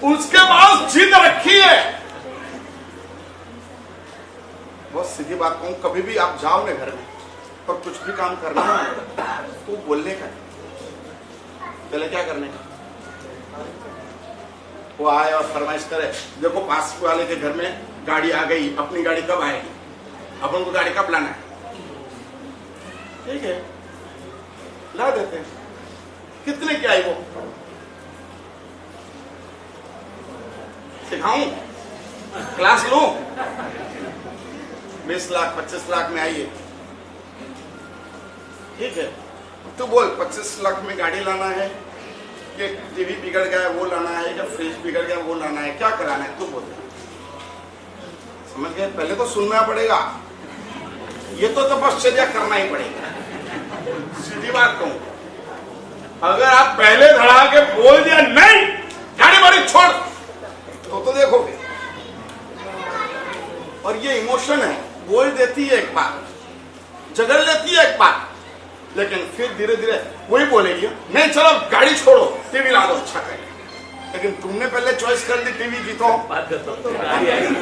उसके बाद जिद रखी है, बहुत सीधी सीधी बात कहूं, कभी भी आप जाओ ना घर में और कुछ भी काम करना है तो बोलने का, पहले क्या करने का? वो आए और फरमाइश करे, देखो पास वाले के घर में गाड़ी आ गई, अपनी गाड़ी कब आएगी, अपन को गाड़ी कब लाना है? ठीक है, ला देते हैं। कितने की आई वो? सिखाऊं? क्लास लूं? 20 लाख 25 लाख में आई है, ठीक है, तो बोल 25 लाख में गाड़ी लाना है कि टीवी बिगड़ गया वो लाना है, या फ्रिज बिगड़ गया वो लाना है, क्या कराना है? तू बोल। समझ गए? पहले तो सुनना पड़ेगा, ये तो तपश्चर्या करना ही पड़ेगा। सीधी बात कहूं, अगर आप पहले धड़ा के बोल दिया नहीं गाड़ी वाड़ी छोड़, तो देखोगे। और ये इमोशन है, बोल देती है एक बार, झगड़ लेती है एक बार, लेकिन फिर धीरे धीरे वही बोलेगी नहीं चलो गाड़ी छोड़ो टीवी ला दो, अच्छा करें। लेकिन तुमने पहले चॉइस कर दी टीवी की, तो बात करता हूँ, गाड़ी आएगी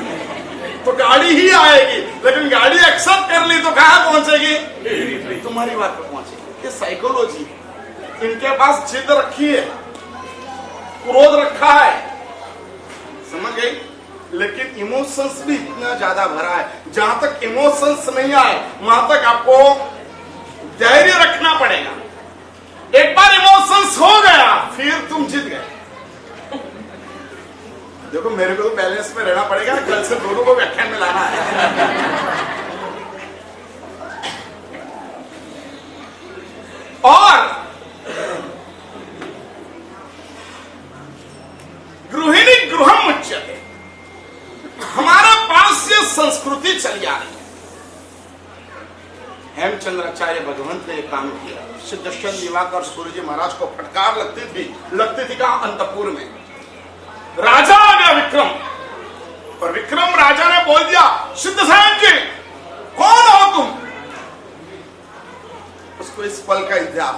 तो गाड़ी ही आएगी, लेकिन गाड़ी एक्सेप्ट कर ली तो कहां पहुंचेगी? तुम्हारी बात पर पहुंचेगी। ये साइकोलॉजी, इनके पास जिद रखी है, क्रोध रखा है, समझ गई? लेकिन इमोशंस भी इतना ज्यादा भरा है, जहां तक इमोशंस नहीं आए वहां तक आपको धैर्य रखना पड़ेगा। एक बार इमोशंस हो गया फिर तुम जीत गए। देखो मेरे को तो बैलेंस में रहना पड़ेगा, कल से दोनों को व्याख्यान में लाना है। और गृहिणी गृहम उच्यते, हमारे पास ये संस्कृति चली आ रही है। हेमचंद्राचार्य भगवंत ने काम किया, सिद्धेश्वर दिवाकर सूर्य जी महाराज को फटकार लगती थी कहां? अंतपुर में। राजा आ गया विक्रम, और विक्रम राजा ने बोल दिया सिद्धसेन जी कौन हो तुम? उसको इस पल का इतिहास,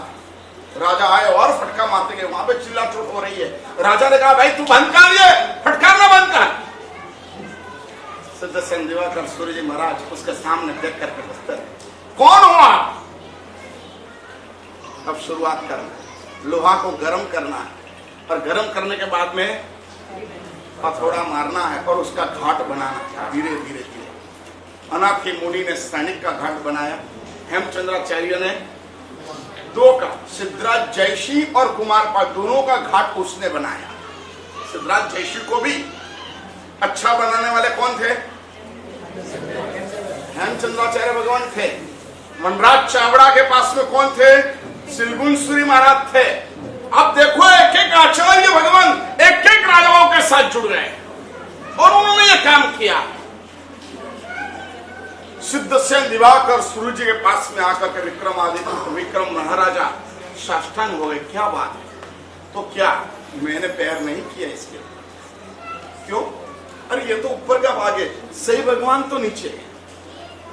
राजा आए और फटका मारते गए, वहां पे चिल्ला चोट हो रही है। राजा ने कहा भाई तू बंद कर, ये फटकारना बंद कर। सिद्धसेन दिवाकर सूर्य जी महाराज उसके सामने देख करके बसते, कौन हो आप? अब शुरुआत करना, लोहा को गर्म करना है, और गर्म करने के बाद में हथौड़ा मारना है और उसका घाट बनाना है। धीरे धीरे धीरे अनाथी मुनि ने सैनिक का घाट बनाया, हेमचंद्राचार्य ने 2 का, सिद्धराज जयशी और कुमारपाल दोनों का घाट उसने बनाया। सिद्धराज जयशी को भी अच्छा बनाने वाले कौन थे? हेमचंद्राचार्य भगवान थे। वनराज चावड़ा के पास में कौन थे? सिलगुनसुरी महाराज थे। अब देखो एक एक आचार्य भगवान एक एक राजाओं के साथ जुड़ गए और उन्होंने ये काम किया। सिद्धसेन दिवाकर सूर्य जी के पास में आकर के विक्रमादित्य विक्रम महाराजा साष्टांग हो गए, क्या बात है? तो क्या मैंने पैर नहीं किया इसके? क्यों? अरे ये तो ऊपर का भाग है, सही भगवान तो नीचे है।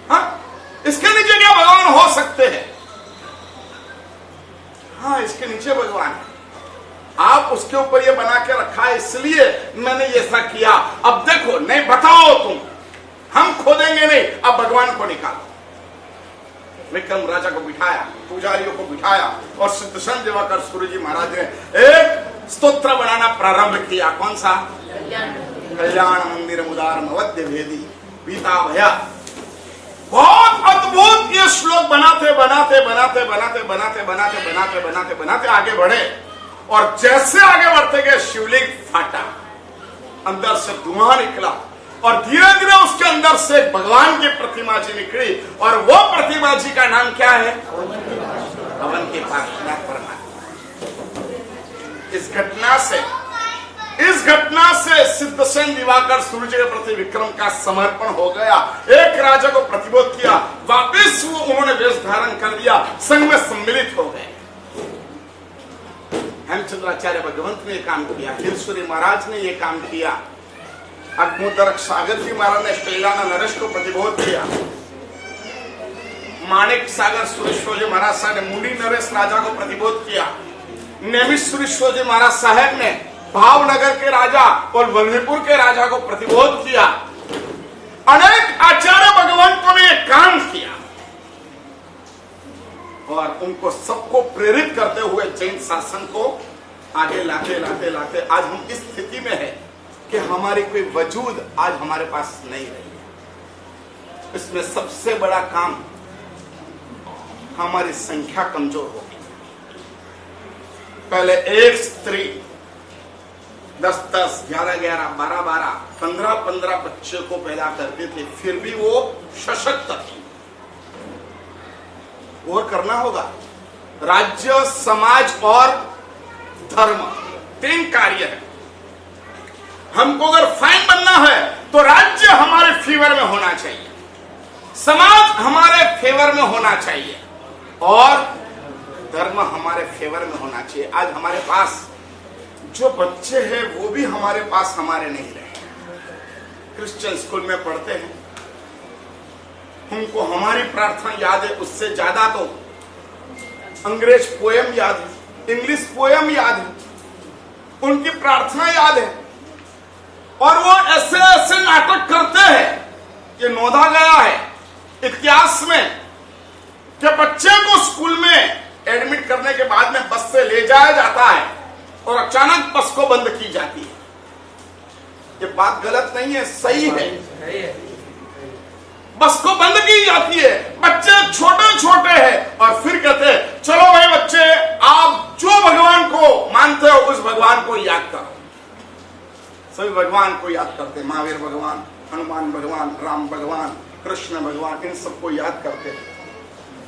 हाँ, इसके नीचे क्या भगवान हो सकते हैं? हाँ, इसके नीचे भगवान है, आप उसके ऊपर ये बना के रखा है इसलिए मैंने ये ऐसा किया। अब देखो, नहीं बताओ तुम, हम खोदेंगे नहीं, अब भगवान को निकालो। विक्रम राजा को बिठाया, पुजारियों को बिठाया, और सिद्धसेन दिवाकर सूर्य जी महाराज ने एक स्तोत्र बनाना प्रारंभ किया। कौन सा? कल्याण मंदिर मुदार अवध्य भेदी बीता भया। बहुत अद्भुत ये श्लोक बनाते बनाते बनाते बनाते बनाते बनाते बनाते बनाते बनाते आगे बढ़े, और जैसे आगे बढ़ते गए शिवलिंग फाटा, अंदर से धुआं निकला, और धीरे धीरे उसके अंदर से भगवान की प्रतिमा जी निकली, और वो प्रतिमा जी का नाम क्या है? हवन के पार्श्वनाथ परमात्मा। इस घटना से सिद्धसेन दिवाकर सूर्य के प्रति विक्रम का समर्पण हो गया। एक राजा को प्रतिबोध किया, वापिस वो उन्होंने वेश धारण कर दिया, संघ में सम्मिलित हो गए। हेमचंद्राचार्य भगवंत ने यह काम किया, हिलसुरी महाराज ने यह काम किया, अग्मुदरक सागर जी महाराज ने शैलाना नरेश को प्रतिबोध किया, माणिक सागर सुरेश्वर जी महाराज साहब ने मुंडी नरेश राजा को प्रतिबोध किया, नेमिश्वरेश्वर जी महाराज साहब ने भावनगर के राजा और वल्लभीपुर के राजा को प्रतिबोध किया। अनेक आचार्य भगवंतों ने ने काम किया और उनको सबको प्रेरित करते हुए जैन शासन को आगे लाते लाते लाते आज हम इस स्थिति में है कि हमारी कोई वजूद आज हमारे पास नहीं रही। इसमें सबसे बड़ा काम हमारी संख्या कमजोर होगी। पहले एक स्त्री 10-10, 11-11, 12-12, 15-15 बच्चे को पैदा करती थी, फिर भी वो सशक्त थी। और करना होगा। राज्य, समाज और धर्म, 3 कार्य है। हमको अगर फाइन बनना है तो राज्य हमारे फेवर में होना चाहिए, समाज हमारे फेवर में होना चाहिए और धर्म हमारे फेवर में होना चाहिए। आज हमारे पास जो बच्चे हैं वो भी हमारे पास हमारे नहीं रहे। क्रिश्चियन स्कूल में पढ़ते हैं, उनको हमारी प्रार्थना याद है, उससे ज्यादा तो अंग्रेज पोयम याद है, इंग्लिश पोयम याद है, उनकी प्रार्थना याद है। और वो ऐसे ऐसे नाटक करते हैं, ये नोधा गया है इतिहास में कि बच्चे को स्कूल में एडमिट करने के बाद में बस से ले जाया जाता है और अचानक बस को बंद की जाती है। ये बात गलत नहीं है, सही है। बस को बंद की जाती है, बच्चे छोटे छोटे हैं और फिर कहते हैं चलो भाई बच्चे, आप जो भगवान को मानते हो उस भगवान को याद करो। सभी भगवान को याद करते, महावीर भगवान, हनुमान भगवान, राम भगवान, कृष्ण भगवान, इन सबको याद करते।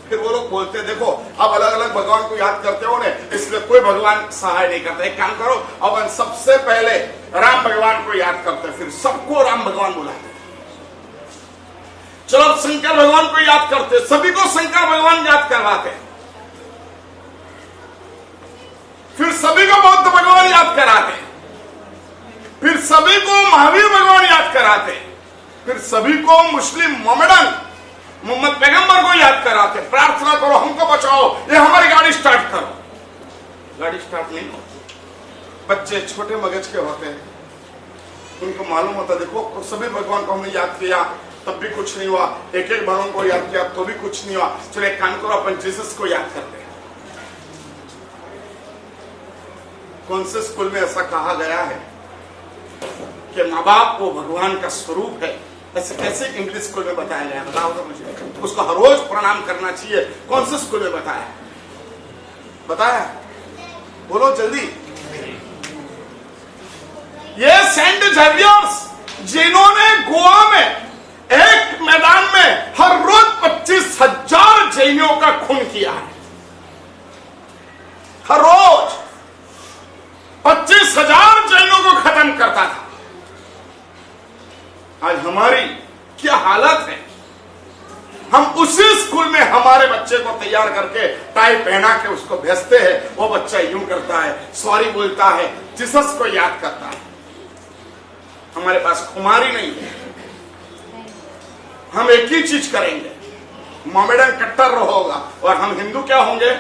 फिर वो लोग बोलते देखो अब अलग अलग भगवान को याद करते हो ने, इसलिए कोई भगवान सहाय नहीं करता। एक काम करो, अब सबसे पहले राम भगवान को याद करते, फिर सबको राम भगवान बुलाते। चलो अब शंकर भगवान को याद करते, सभी को शंकर भगवान याद करवाते, फिर सभी को बौद्ध भगवान याद कराते, फिर सभी को महावीर भगवान याद कराते, फिर सभी को मुस्लिम मोहम्मद पैगंबर को याद कराते। प्रार्थना करो हमको बचाओ, ये हमारी गाड़ी स्टार्ट करो। गाड़ी स्टार्ट नहीं होती। बच्चे छोटे मगज के होते हैं, उनको मालूम होता देखो सभी भगवान को हमने याद किया तब भी कुछ नहीं हुआ, एक एक भगवान को याद किया तो भी कुछ नहीं हुआ, चलो एक काम करो अपन जीसस को याद करते हैं। कौन से स्कूल में ऐसा कहा गया है कि माँ बाप वो भगवान का स्वरूप है? ऐसे कैसे इंग्लिश स्कूल में बताया गया, बताओ तो मुझे। उसको हर रोज प्रणाम करना चाहिए, कौन से स्कूल में बताया? बताया? बोलो जल्दी। ये सेंट जेवियर्स, जिन्होंने गोवा में एक मैदान में हर रोज 25,000 जैनियों का खून किया है। हर रोज 25,000 जैनों को खत्म करता था। आज हमारी क्या हालत है? हम उसी स्कूल में हमारे बच्चे को तैयार करके टाई पहना के उसको भेजते हैं, वो बच्चा यूं करता है, सॉरी बोलता है, जीसस को याद करता है। हमारे पास खुमारी नहीं है। हम एक ही चीज करेंगे, मोमेडन कट्टर होगा और हम हिंदू क्या होंगे?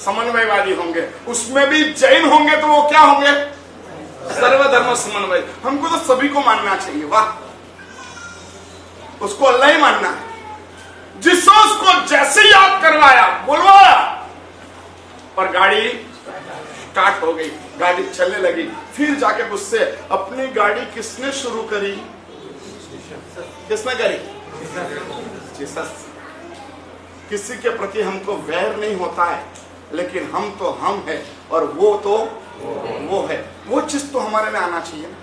समन्वयवादी होंगे। उसमें भी जैन होंगे तो वो क्या होंगे? सर्वधर्म समन्वय। हमको तो सभी को मानना चाहिए। वाह, उसको अल्लाह ही मानना है। जिसस को जैसे याद करवाया, बुलवाया और गाड़ी स्टार्ट हो गई, गाड़ी चलने लगी। फिर जाके उससे अपनी गाड़ी किसने शुरू करी? किसने करी? जीसस। किसी के प्रति हमको वैर नहीं होता है, लेकिन हम तो हम है और वो तो वो है। वो चीज तो हमारे में आना चाहिए ना।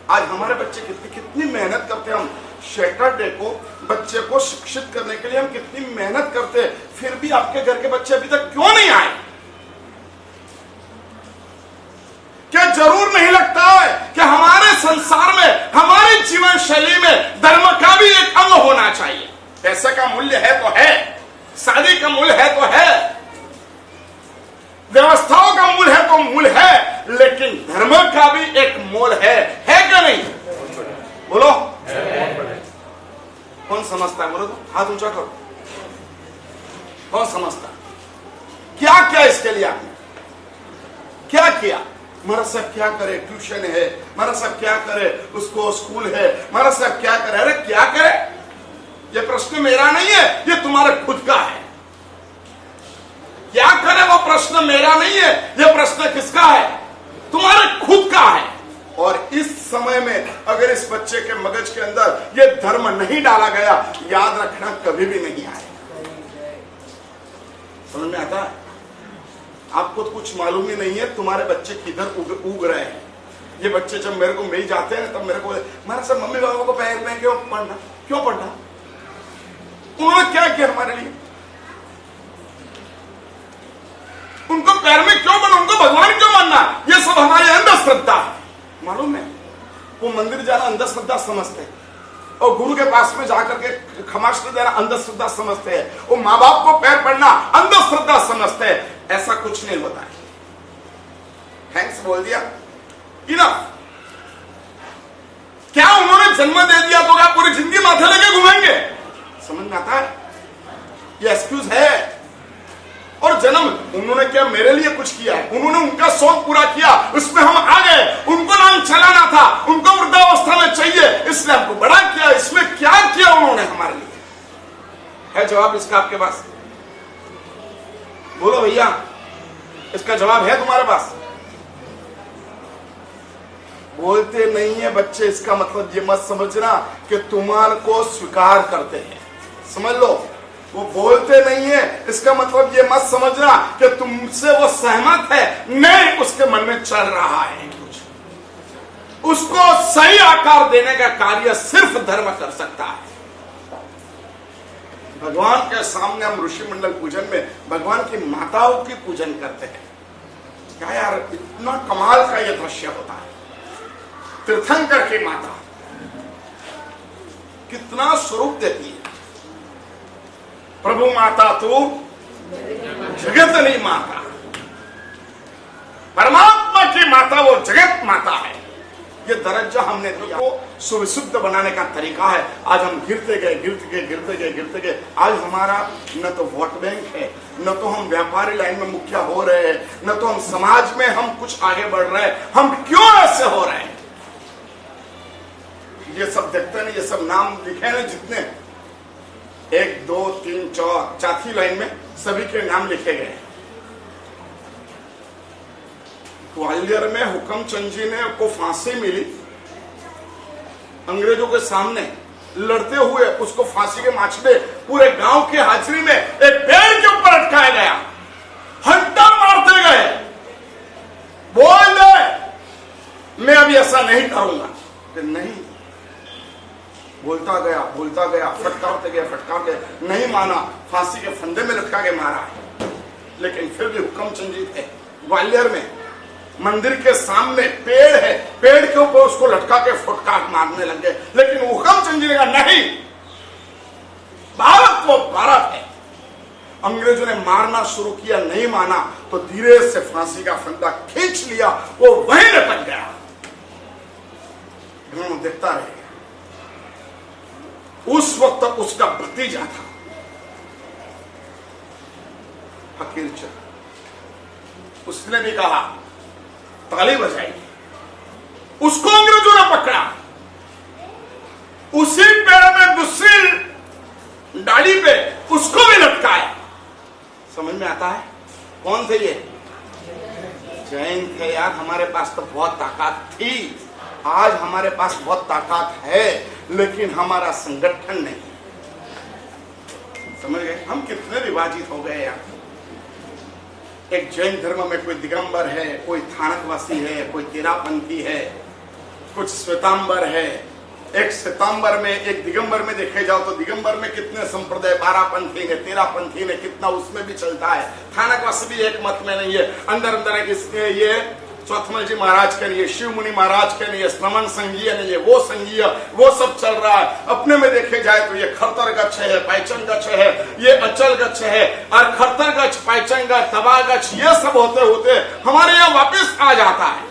आज हमारे बच्चे कितनी मेहनत करते हैं। हम सैटरडे को बच्चे को शिक्षित करने के लिए हम कितनी मेहनत करते हैं, फिर भी आपके घर के बच्चे अभी तक क्यों नहीं आए? क्या जरूर नहीं लगता है कि हमारे संसार में, हमारी जीवन शैली में धर्म का भी एक अंग होना चाहिए? पैसे का मूल्य है तो है, शादी का मूल्य है तो है, व्यवस्थाओं का मूल है तो मूल है, लेकिन धर्म का भी एक मोल है क्या नहीं? बोलो कौन समझता है? बोलो तो हाथ ऊंचा करो। कौन समझता? क्या क्या इसके लिए आपने क्या किया? महाराज साहब क्या करे, ट्यूशन है, महाराज साहब क्या करे, उसको स्कूल है, महाराज साहब क्या करे। अरे क्या करे, ये प्रश्न मेरा नहीं है, ये तुम्हारे खुद का है। क्या करे वो प्रश्न मेरा नहीं है, ये प्रश्न किसका है, तुम्हारे खुद का है। और इस समय में अगर इस बच्चे के मगज के अंदर ये धर्म नहीं डाला गया, याद रखना कभी भी नहीं आएगा। समझ में आता है? आपको तो कुछ मालूम ही नहीं है तुम्हारे बच्चे किधर उग रहे हैं। ये बच्चे जब मेरे को मिल जाते हैं तब मेरे को, मेरा सब मम्मी पापा को पैर में क्यों पढ़ना, उन्होंने क्या किया हमारे लिए, उनको पैर में क्यों बना, उनको भगवान क्यों मानना, ये सब हमारी अंधश्रद्धा है। मालूम है, वो मंदिर जाना अंधश्रद्धा समझते हैं, और गुरु के पास में जाकर के क्षमाश्रय देना अंधश्रद्धा समझते हैं, वो माँ बाप को पैर पड़ना अंधश्रद्धा समझते हैं। ऐसा कुछ नहीं होता है। थैंक्स बोल दिया, इनफ। क्या उन्होंने जन्म दे दिया तो क्या पूरी जिंदगी माथे लेके घूमेंगे? समझ में आता है? ये एक्सक्यूज है। और जन्म उन्होंने क्या मेरे लिए कुछ किया है, उन्होंने उनका शौक पूरा किया, उसमें हम आ गए, उनको नाम चलाना था, उनको वृद्धावस्था में चाहिए, इसलिए हमको बड़ा किया। इसमें क्या किया उन्होंने हमारे लिए? है जवाब इसका आपके पास? बोलो भैया, इसका जवाब है तुम्हारे पास? बोलते नहीं है बच्चे, इसका मतलब ये मत समझना कि तुम्हारे को स्वीकार करते हैं। समझ लो, वो बोलते नहीं है, इसका मतलब ये मत समझना कि तुमसे वो सहमत है, नहीं, उसके मन में चल रहा है कुछ। उसको सही आकार देने का कार्य सिर्फ धर्म कर सकता है। भगवान के सामने हम ऋषि मंडल पूजन में भगवान की माताओं की पूजन करते हैं। क्या यार, इतना कमाल का यह दृश्य होता है। तीर्थंकर की माता कितना स्वरूप देती है। प्रभु माता तू जगत नहीं माता, परमात्मा की माता वो जगत माता है। ये दर्जा हमने दिया, वो सुविशुद्ध बनाने का तरीका है। आज हम गिरते गए। आज हमारा न तो वोट बैंक है, न तो हम व्यापारी लाइन में मुखिया हो रहे हैं, न तो हम समाज में हम कुछ आगे बढ़ रहे हैं। हम क्यों ऐसे हो रहे हैं? ये सब देखते नहीं, ये सब नाम लिखे हैं जितने 1 2 3 4 चौथी लाइन में सभी के नाम लिखे गए हैं। ग्वालियर में हुक्मचंद जी ने को फांसी मिली, अंग्रेजों के सामने लड़ते हुए उसको फांसी के माचले पूरे गांव की हाजिरी में एक पेड़ के ऊपर अटकाया गया। हंटर मारते गए, बोल दे मैं अभी ऐसा नहीं करूंगा, नहीं, बोलता गया, फटकारते गए, नहीं माना, फांसी के फंदे में लटका के मारा है। लेकिन फिर भी हुक्मचंद जी थे ग्वालियर में, मंदिर के सामने पेड़ है, पेड़ के ऊपर उसको लटका के फुटकार मारने लगे। लेकिन हुक्मचंद जी ने कहा नहीं, भारत वो भारत है। अंग्रेजों ने मारना शुरू किया, नहीं माना तो धीरे से फांसी का फंदा खींच लिया, वो वहीं लटक गया। देखता रहे। उस वक्त उसका भतीजा था फकीर चंद, उसने भी कहा ताली बजाई, उसको अंग्रेजों ने पकड़ा, उसी पेड़ में दूसरी डाली पे उसको भी लटकाया। समझ में आता है? कौन थे ये? जैन थे यार। हमारे पास तो बहुत ताकत थी, आज हमारे पास बहुत ताकत है, लेकिन हमारा संगठन नहीं। समझ गए? हम कितने विभाजित हो गए यार। एक जैन धर्म में कोई दिगंबर है, कोई थानकवासी है, कोई तेरापंथी है, कुछ श्वेतांबर है। एक श्वेतांबर में, एक दिगंबर में देखे जाओ तो दिगंबर में कितने संप्रदाय, 12 पंथी ने, 13 पंथी ने, कितना उसमें भी चलता है। थानकवासी भी एक मत में नहीं है। अंदर अंदर इसके ये चौथमल जी महाराज के लिए, शिव मुनि महाराज के लिए, श्रमण संघीय नहीं है, वो संघीय, वो सब चल रहा है। अपने में देखे जाए तो ये खरतर गच्छ है, पैचन गच्छ है, ये अचल गच्छ है, और खरतर गच्छ, पैचन गच्छ, तबा गच्छ, ये सब होते होते हमारे यहाँ वापिस आ जाता है।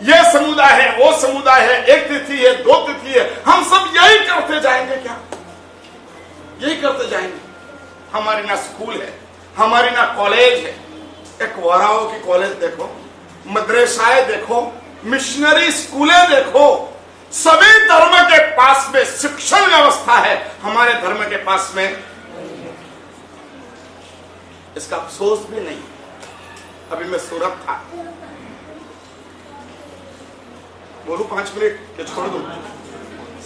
ये समुदाय है, वो समुदाय है, एक तिथि है, 2 तिथि है, हम सब यही करते जाएंगे। क्या यही करते जाएंगे? हमारी ना स्कूल है, हमारी ना कॉलेज है। एक वराओं की कॉलेज देखो, मदरसाएं देखो, मिशनरी स्कूलें देखो, सभी धर्म के पास में शिक्षण व्यवस्था है, हमारे धर्म के पास में इसका अफसोस भी नहीं। अभी मैं सूरत था, बोलू 5 मिनट के छोड़ दूं,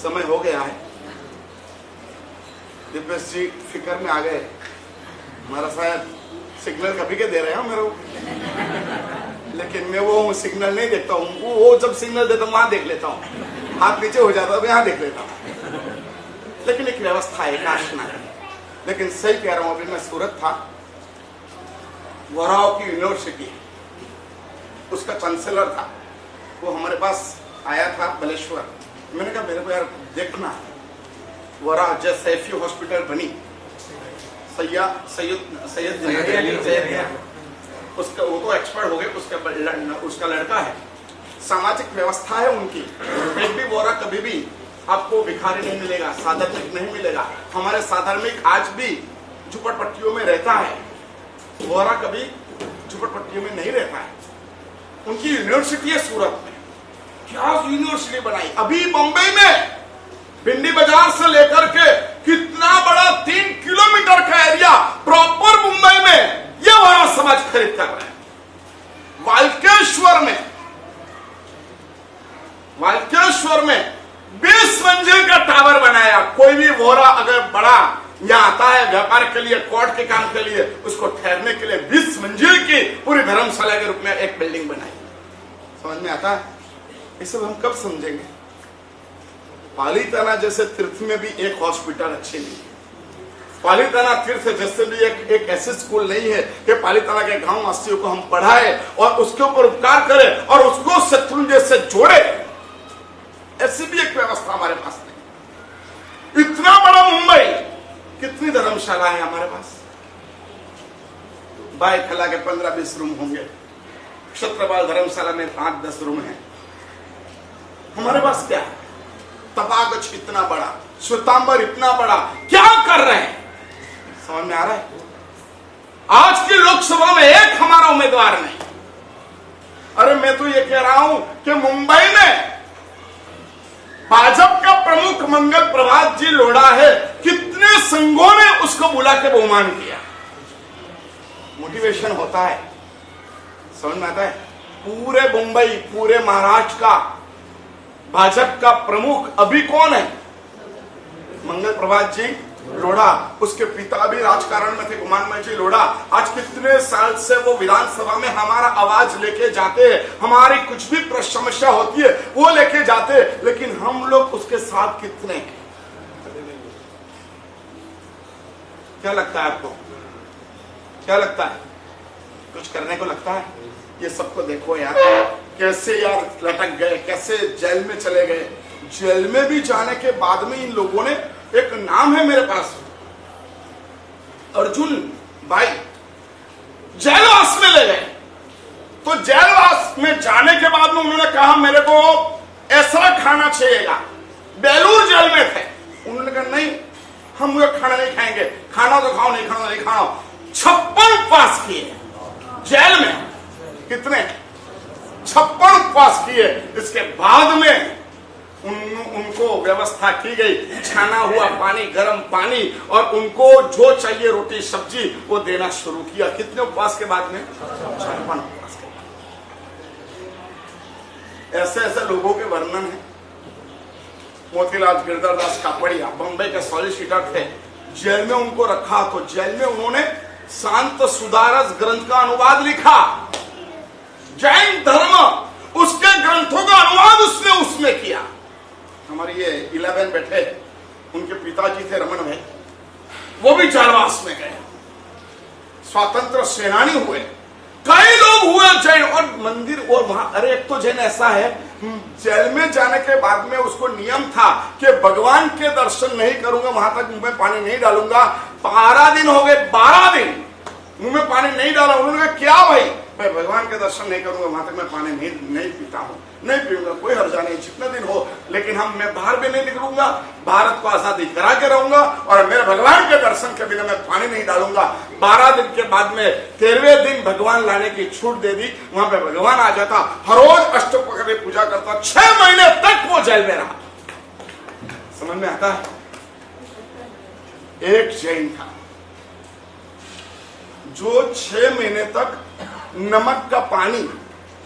समय हो गया है। दिव्येश जी फिक्र में आ गए, हमारा शायद सिग्नल कभी के दे रहे हैं मेरे को, लेकिन मैं वो सिग्नल नहीं देखता हूँ। वो जब सिग्नल देता हूँ वहां देख लेता हूँ, हाथ नीचे हो जाता है यहां देख लेता हूँ, लेकिन एक व्यवस्था है, एक आशना है। लेकिन सही कह रहा हूं, अभी मैं सूरत था, वराव की यूनिवर्सिटी, उसका चांसलर था, वो हमारे पास आया था बलेश्वर। मैंने कहा मेरे को यार देखना, वरा जैसे सैफी हॉस्पिटल बनी, सैयद उसका, वो तो एक्सपर्ट हो गए, उसका लड़का है, सामाजिक व्यवस्था है उनकी। एक भी वोरा कभी भी आपको भिखारी नहीं मिलेगा, साधारणिक नहीं मिलेगा। हमारे साधारणिक आज भी झुपड़पट्टियों में रहता है, वोरा कभी झुपड़पट्टियों में नहीं रहता है। उनकी यूनिवर्सिटी है सूरत में, क्या यूनिवर्सिटी बनाई। अभी बंबई में भिंडी बाजार से लेकर के कितना बड़ा 3 किलोमीटर का एरिया प्रॉपर मुंबई में यह वहां समाज खरीद कर रहे हैं। वाल्केश्वर में 20 मंजिल का टावर बनाया। कोई भी वोरा अगर बड़ा यहाँ आता है व्यापार के लिए, कोर्ट के काम के लिए, उसको ठहरने के लिए 20 मंजिल की पूरी धर्मशाला के रूप में एक बिल्डिंग बनाई। समझ में आता है? ये सब हम कब समझेंगे? पालीताना जैसे तीर्थ में भी एक हॉस्पिटल अच्छी नहीं है। पालीताना तीर्थ जैसे भी एक ऐसे स्कूल नहीं है कि पालीताना के गांव वासियों को हम पढ़ाए और उसके ऊपर उपकार करें और उसको शत्रुंजय से जोड़े। ऐसी भी एक व्यवस्था हमारे पास नहीं। इतना बड़ा मुंबई, कितनी धर्मशाला है हमारे पास? बाई खला के 15-20 रूम होंगे, क्षत्रपाल धर्मशाला में 5-10 रूम है। हमारे पास क्या है? तबागछ इतना बड़ा, श्वेतांबर इतना बड़ा, क्या कर रहे हैं? समझ में आ रहा है? आज की लोकसभा में एक हमारा उम्मीदवार नहीं। अरे मैं तो ये कह रहा हूं कि मुंबई में भाजपा का प्रमुख मंगल प्रभात जी लोढ़ा है, कितने संघों ने उसको बुला के बहुमान किया। मोटिवेशन होता है, समझ में आता है? पूरे मुंबई, पूरे महाराष्ट्र का भाजपा का प्रमुख अभी कौन है? मंगल प्रभात जी लोढ़ा। उसके पिता भी राजकारण में थे, गुमानमय जी लोढ़ा। आज कितने साल से वो विधानसभा में हमारा आवाज लेके जाते हैं, हमारी कुछ भी समस्या होती है वो लेके जाते हैं, लेकिन हम लोग उसके साथ कितने हैं? क्या लगता है आपको? क्या लगता है? कुछ करने को लगता है? ये सबको देखो यार, कैसे यार लटक गए, कैसे जेल में चले गए। जेल में भी जाने के बाद में इन लोगों ने, एक नाम है मेरे पास, अर्जुन भाई, जेलवास में ले गए। तो जेलवास में जाने के बाद में उन्होंने कहा मेरे को ऐसा खाना चाहिएगा। बेलूर जेल में थे, उन्होंने कहा नहीं, हम वो खाना नहीं खाएंगे, खाना तो खाओ, नहीं खाना नहीं खाओ। 56 उपवास किए जेल में। कितने? 56 उपवास किए। इसके बाद में उनको व्यवस्था की गई, छाना हुआ पानी, गर्म पानी, और उनको जो चाहिए रोटी सब्जी वो देना शुरू किया। कितने उपवास के बाद में? 56 उपवास के बाद। ऐसे ऐसे लोगों के वर्णन है। मोतीलाल गिरधरदास कापड़िया बंबई के सॉलिसिटर थे, जेल में उनको रखा तो जेल में उन्होंने शांत सुधारस ग्रंथ का अनुवाद लिखा। जैन धर्म, उसके ग्रंथों का अनुवाद उसने उसमें किया। हमारे ये 11 बैठे, उनके पिताजी थे रमन भाई, वो भी जेलवास में गए, स्वतंत्र सेनानी हुए। कई लोग हुए जैन, और मंदिर और वहां, अरे एक तो जैन ऐसा है, जेल में जाने के बाद में उसको नियम था कि भगवान के दर्शन नहीं करूंगा, वहां तक मुंह में पानी नहीं डालूंगा। 12 दिन हो गए, 12 दिन मुंह में पानी नहीं डाला। उन्होंने कहा क्या भाई? मैं भगवान के दर्शन नहीं करूंगा, वहां तक मैं पानी नहीं पीता हूं। नहीं पीऊंगा, कोई हर्जा नहीं, जितने दिन हो, लेकिन मैं बाहर भी नहीं निकलूंगा, भारत को आजादी करा के रहूंगा और मेरे भगवान के दर्शन के बिना मैं पानी नहीं डालूंगा। 12 दिन के बाद में 13वें दिन भगवान लाने की छूट दे दी, वहां पे भगवान आ जाता, हर रोज अष्टोपहर पूजा करता, 6 महीने तक वो जेल में रहा। समझ में आता है? एक जैन था जो 6 महीने तक नमक का पानी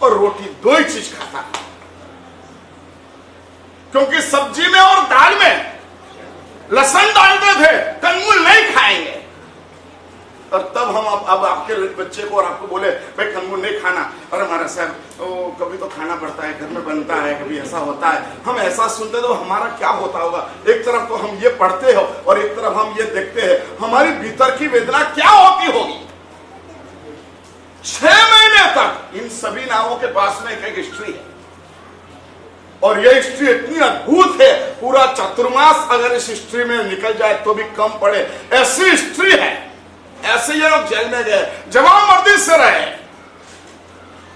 और रोटी 2 ही चीज खाता, क्योंकि सब्जी में और दाल में लहसुन डालते थे, कंगूल नहीं खाएंगे। और तब हम अब आपके बच्चे को और आपको बोले भाई कंगूल नहीं खाना, और हमारा साहब कभी तो खाना पड़ता है, घर में बनता है, कभी ऐसा होता है, हम ऐसा सुनते तो हमारा क्या होता होगा। एक तरफ तो हम ये पढ़ते हो और एक तरफ हम ये देखते हैं, हमारी भीतर की वेदना क्या होती होगी। 6 महीने तक इन सभी नावों के पास में एक हिस्ट्री है, और यह हिस्ट्री इतनी अद्भुत है, पूरा चतुर्मास अगर इस हिस्ट्री में निकल जाए तो भी कम पड़े, ऐसी हिस्ट्री है। ऐसे ये लोग जेल में गए, जवान मर्दी से रहे,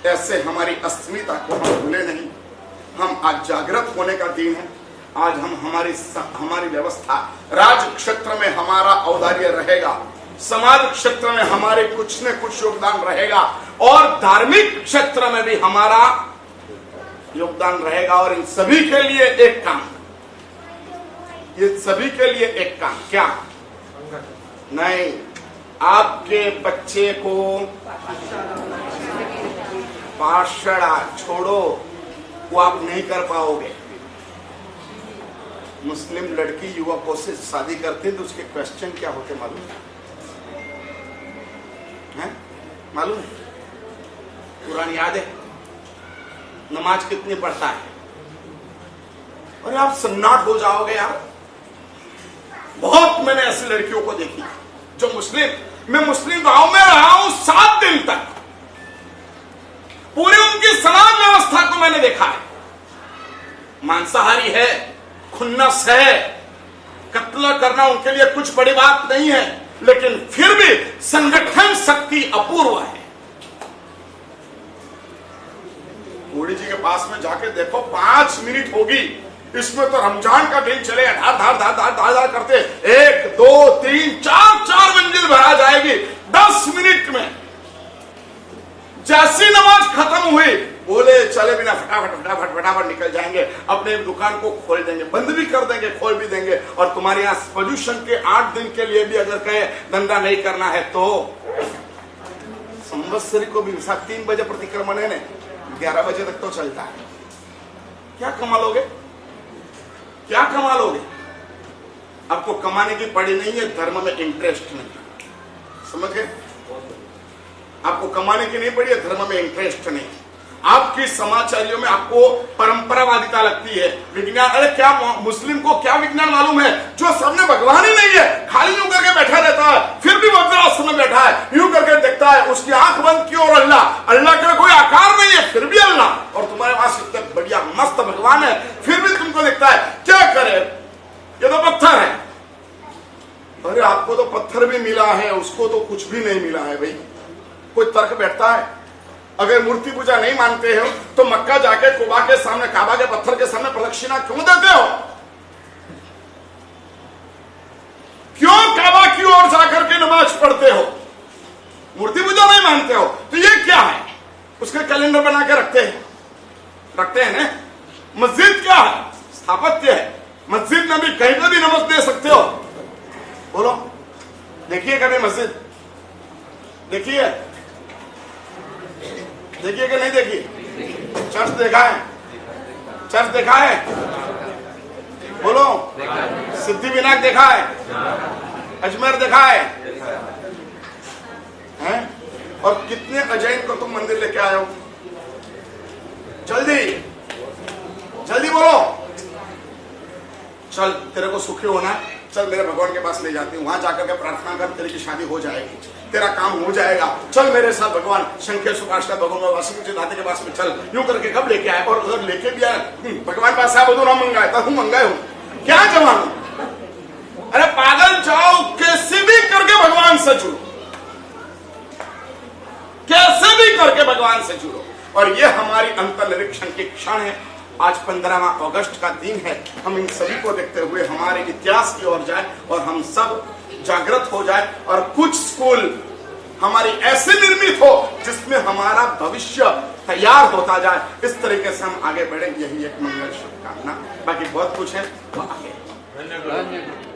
ऐसे हमारी अस्मिता को हम भूले नहीं। हम आज जागृत होने का दिन है। आज हम हमारी व्यवस्था, राज क्षेत्र में हमारा औदार्य रहेगा, समाज क्षेत्र में हमारे कुछ न कुछ योगदान रहेगा, और धार्मिक क्षेत्र में भी हमारा योगदान रहेगा। और इन सभी के लिए एक काम, ये सभी के लिए एक काम, क्या नहीं, आपके बच्चे को पाठशाला छोड़ो, वो आप नहीं कर पाओगे। मुस्लिम लड़की युवकों से शादी करते तो उसके क्वेश्चन क्या होते मालूम है? मालूम है? कुरान याद है? नमाज कितनी पढ़ता है? और आप सन्नाट हो जाओगे यार। बहुत मैंने ऐसी लड़कियों को देखी जो मैं मुस्लिम गांव में रहा हूं 7 दिन तक, पूरी उनकी समाज व्यवस्था को मैंने देखा है। मांसाहारी है, खुन्नस है, कत्ल करना उनके लिए कुछ बड़ी बात नहीं है, लेकिन फिर भी संगठन शक्ति अपूर्व है। मोदी जी के पास में जाके देखो, 5 मिनट होगी, इसमें तो रमजान का दिन चले, धार धार धार धार धार धार करते 1 2 3 4 मंजिल भरा जाएगी 10 मिनट में। जैसी नमाज खत्म हुई, बोले चले बिना फटाफट फटाफट फटाफट निकल जाएंगे, अपने दुकान को खोल देंगे, बंद भी कर देंगे, खोल भी देंगे। और तुम्हारे यहाँ पोल्यूशन के 8 दिन के लिए भी अगर कहे धंधा नहीं करना है तो संवत्सरी को भी 3 बजे प्रतिक्रमण है, 11 बजे तक तो चलता है। क्या कमालोगे, क्या कमालोगे? आपको कमाने की पड़ी नहीं है, धर्म में इंटरेस्ट नहीं, समझ गए? आपको कमाने की नहीं पड़ी है, धर्म में इंटरेस्ट नहीं। आपकी समाचारियों में आपको परंपरावादिता लगती है, विज्ञान। अरे क्या मुस्लिम को क्या विज्ञान मालूम है? जो सामने भगवान ही नहीं है, खाली यूं करके बैठा रहता है, फिर भी वज्रासन में बैठा है, यूं करके देखता है, उसकी आंख बंद की और अल्लाह का कोई आकार नहीं है, फिर भी अल्लाह। और तुम्हारे पास इतने बढ़िया मस्त भगवान है, फिर भी तुमको देखता है, क्या करे, ये तो पत्थर है। अरे आपको तो पत्थर भी मिला है, उसको तो कुछ भी नहीं मिला है भाई। कोई तर्क बैठता है? अगर मूर्ति पूजा नहीं मानते हो तो मक्का जाके कुबा के सामने, काबा के पत्थर के सामने प्रदक्षिणा क्यों देते हो? क्यों काबा की ओर जाकर के नमाज पढ़ते हो? मूर्ति पूजा नहीं मानते हो तो ये क्या है? उसके कैलेंडर बना के रखते हैं ना। मस्जिद क्या है? स्थापत्य है। मस्जिद में भी कहीं पर भी नमाज दे सकते हो। बोलो, देखिए कभी मस्जिद देखिए कि नहीं देखी? चर्च देखा है? चर्च देखा है? बोलो, सिद्धिविनायक देखा है? अजमेर देखा है? हैं? और कितने अजैन को तुम मंदिर लेके आए हो? जल्दी जल्दी बोलो। चल, तेरे को सुखी होना है, चल मेरे भगवान के पास ले जाती हूँ, वहां जाकर के प्रार्थना कर, तेरी की शादी हो जाएगी, तेरा काम हो जाएगा। चल मेरे साथ भगवान शंकर सुभाष का भगवान वासी दाते के पास में चल। यूं करके कब लेके आए? और अगर लेके भी आए, भगवान पास आया बोलो ना मंगाए तो हूँ मंगाए हूँ, क्या जवान? अरे पागल, जाओ कैसे भी करके भगवान से जुड़ो, कैसे भी करके भगवान से जुड़ो। और ये हमारी अंतर्निरीक्षण के क्षण है। आज 15वां अगस्त का दिन है। हम इन सभी को देखते हुए हमारे इतिहास की ओर जाए और हम सब जागृत हो जाए और कुछ स्कूल हमारी ऐसे निर्मित हो जिसमें हमारा भविष्य तैयार होता जाए। इस तरीके से हम आगे बढ़े, यही एक मंगल शुभकामना। बाकी बहुत कुछ है वो आगे। धन्यवाद।